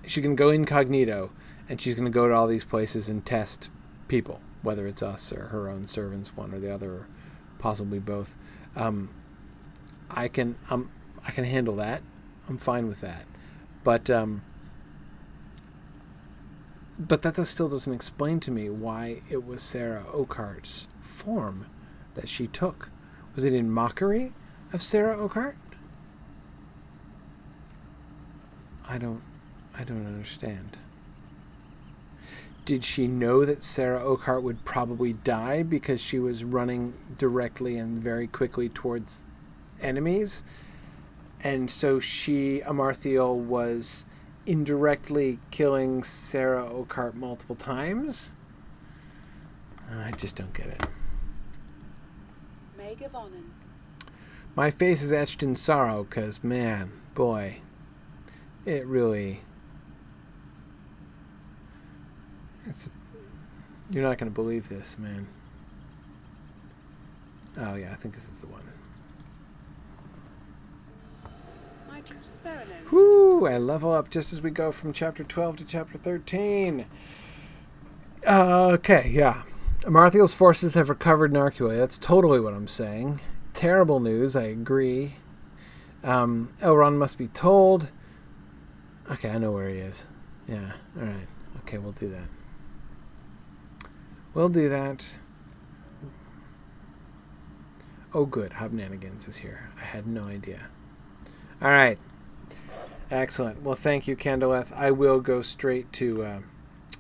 Speaker 1: She's going to go incognito, and she's going to go to all these places and test people, whether it's us or her own servants, one or the other, or possibly both. I can handle that. I'm fine with that. But that still doesn't explain to me why it was Sara Oakheart's form that she took. Was it in mockery of Sara Oakheart? I don't understand. Did she know that Sara Oakheart would probably die because she was running directly and very quickly towards enemies? And so Amarthiel, was indirectly killing Sara Oakheart multiple times? I just don't get it. My face is etched in sorrow because, man, boy, it really... You're not going to believe this, man. Oh, yeah, I think this is the one. Whoo! I level up just as we go from chapter 12 to chapter 13. Okay, yeah. Amarthiel's forces have recovered Narchuil. That's totally what I'm saying. Terrible news, I agree. Elrond must be told. Okay, I know where he is. Yeah, alright. Okay, we'll do that. We'll do that. Oh, good. Hobnanigans is here. I had no idea. All right. Excellent. Well, thank you, Candleth. I will go straight to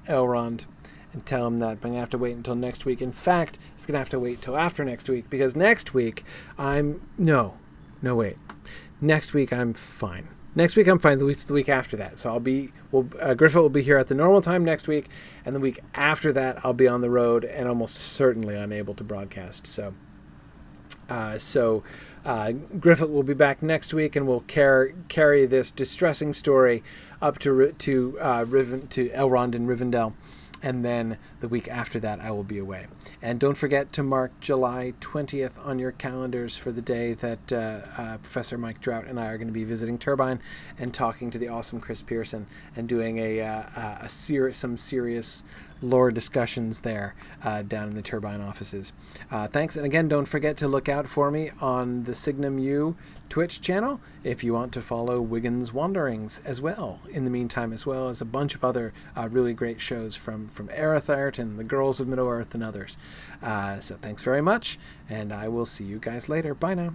Speaker 1: Elrond and tell him that. But I'm going to have to wait until next week. In fact, it's going to have to wait till after next week because next week No, wait. Next week I'm fine. Next week I'm fine. It's the week after that. So Gryfflet will be here at the normal time next week, and the week after that I'll be on the road and almost certainly unable to broadcast. So Gryfflet will be back next week, and we'll carry this distressing story up to Elrond and Rivendell. And then the week after that, I will be away. And don't forget to mark July 20th on your calendars for the day that Professor Mike Drought and I are going to be visiting Turbine and talking to the awesome Chris Pearson and doing some serious lore discussions there down in the Turbine offices. Thanks. And again, don't forget to look out for me on the Signum U Twitch channel if you want to follow Wiggins' Wanderings as well. In the meantime, as well as a bunch of other really great shows from Erithart and the Girls of Middle-earth and others. So thanks very much, and I will see you guys later. Bye now.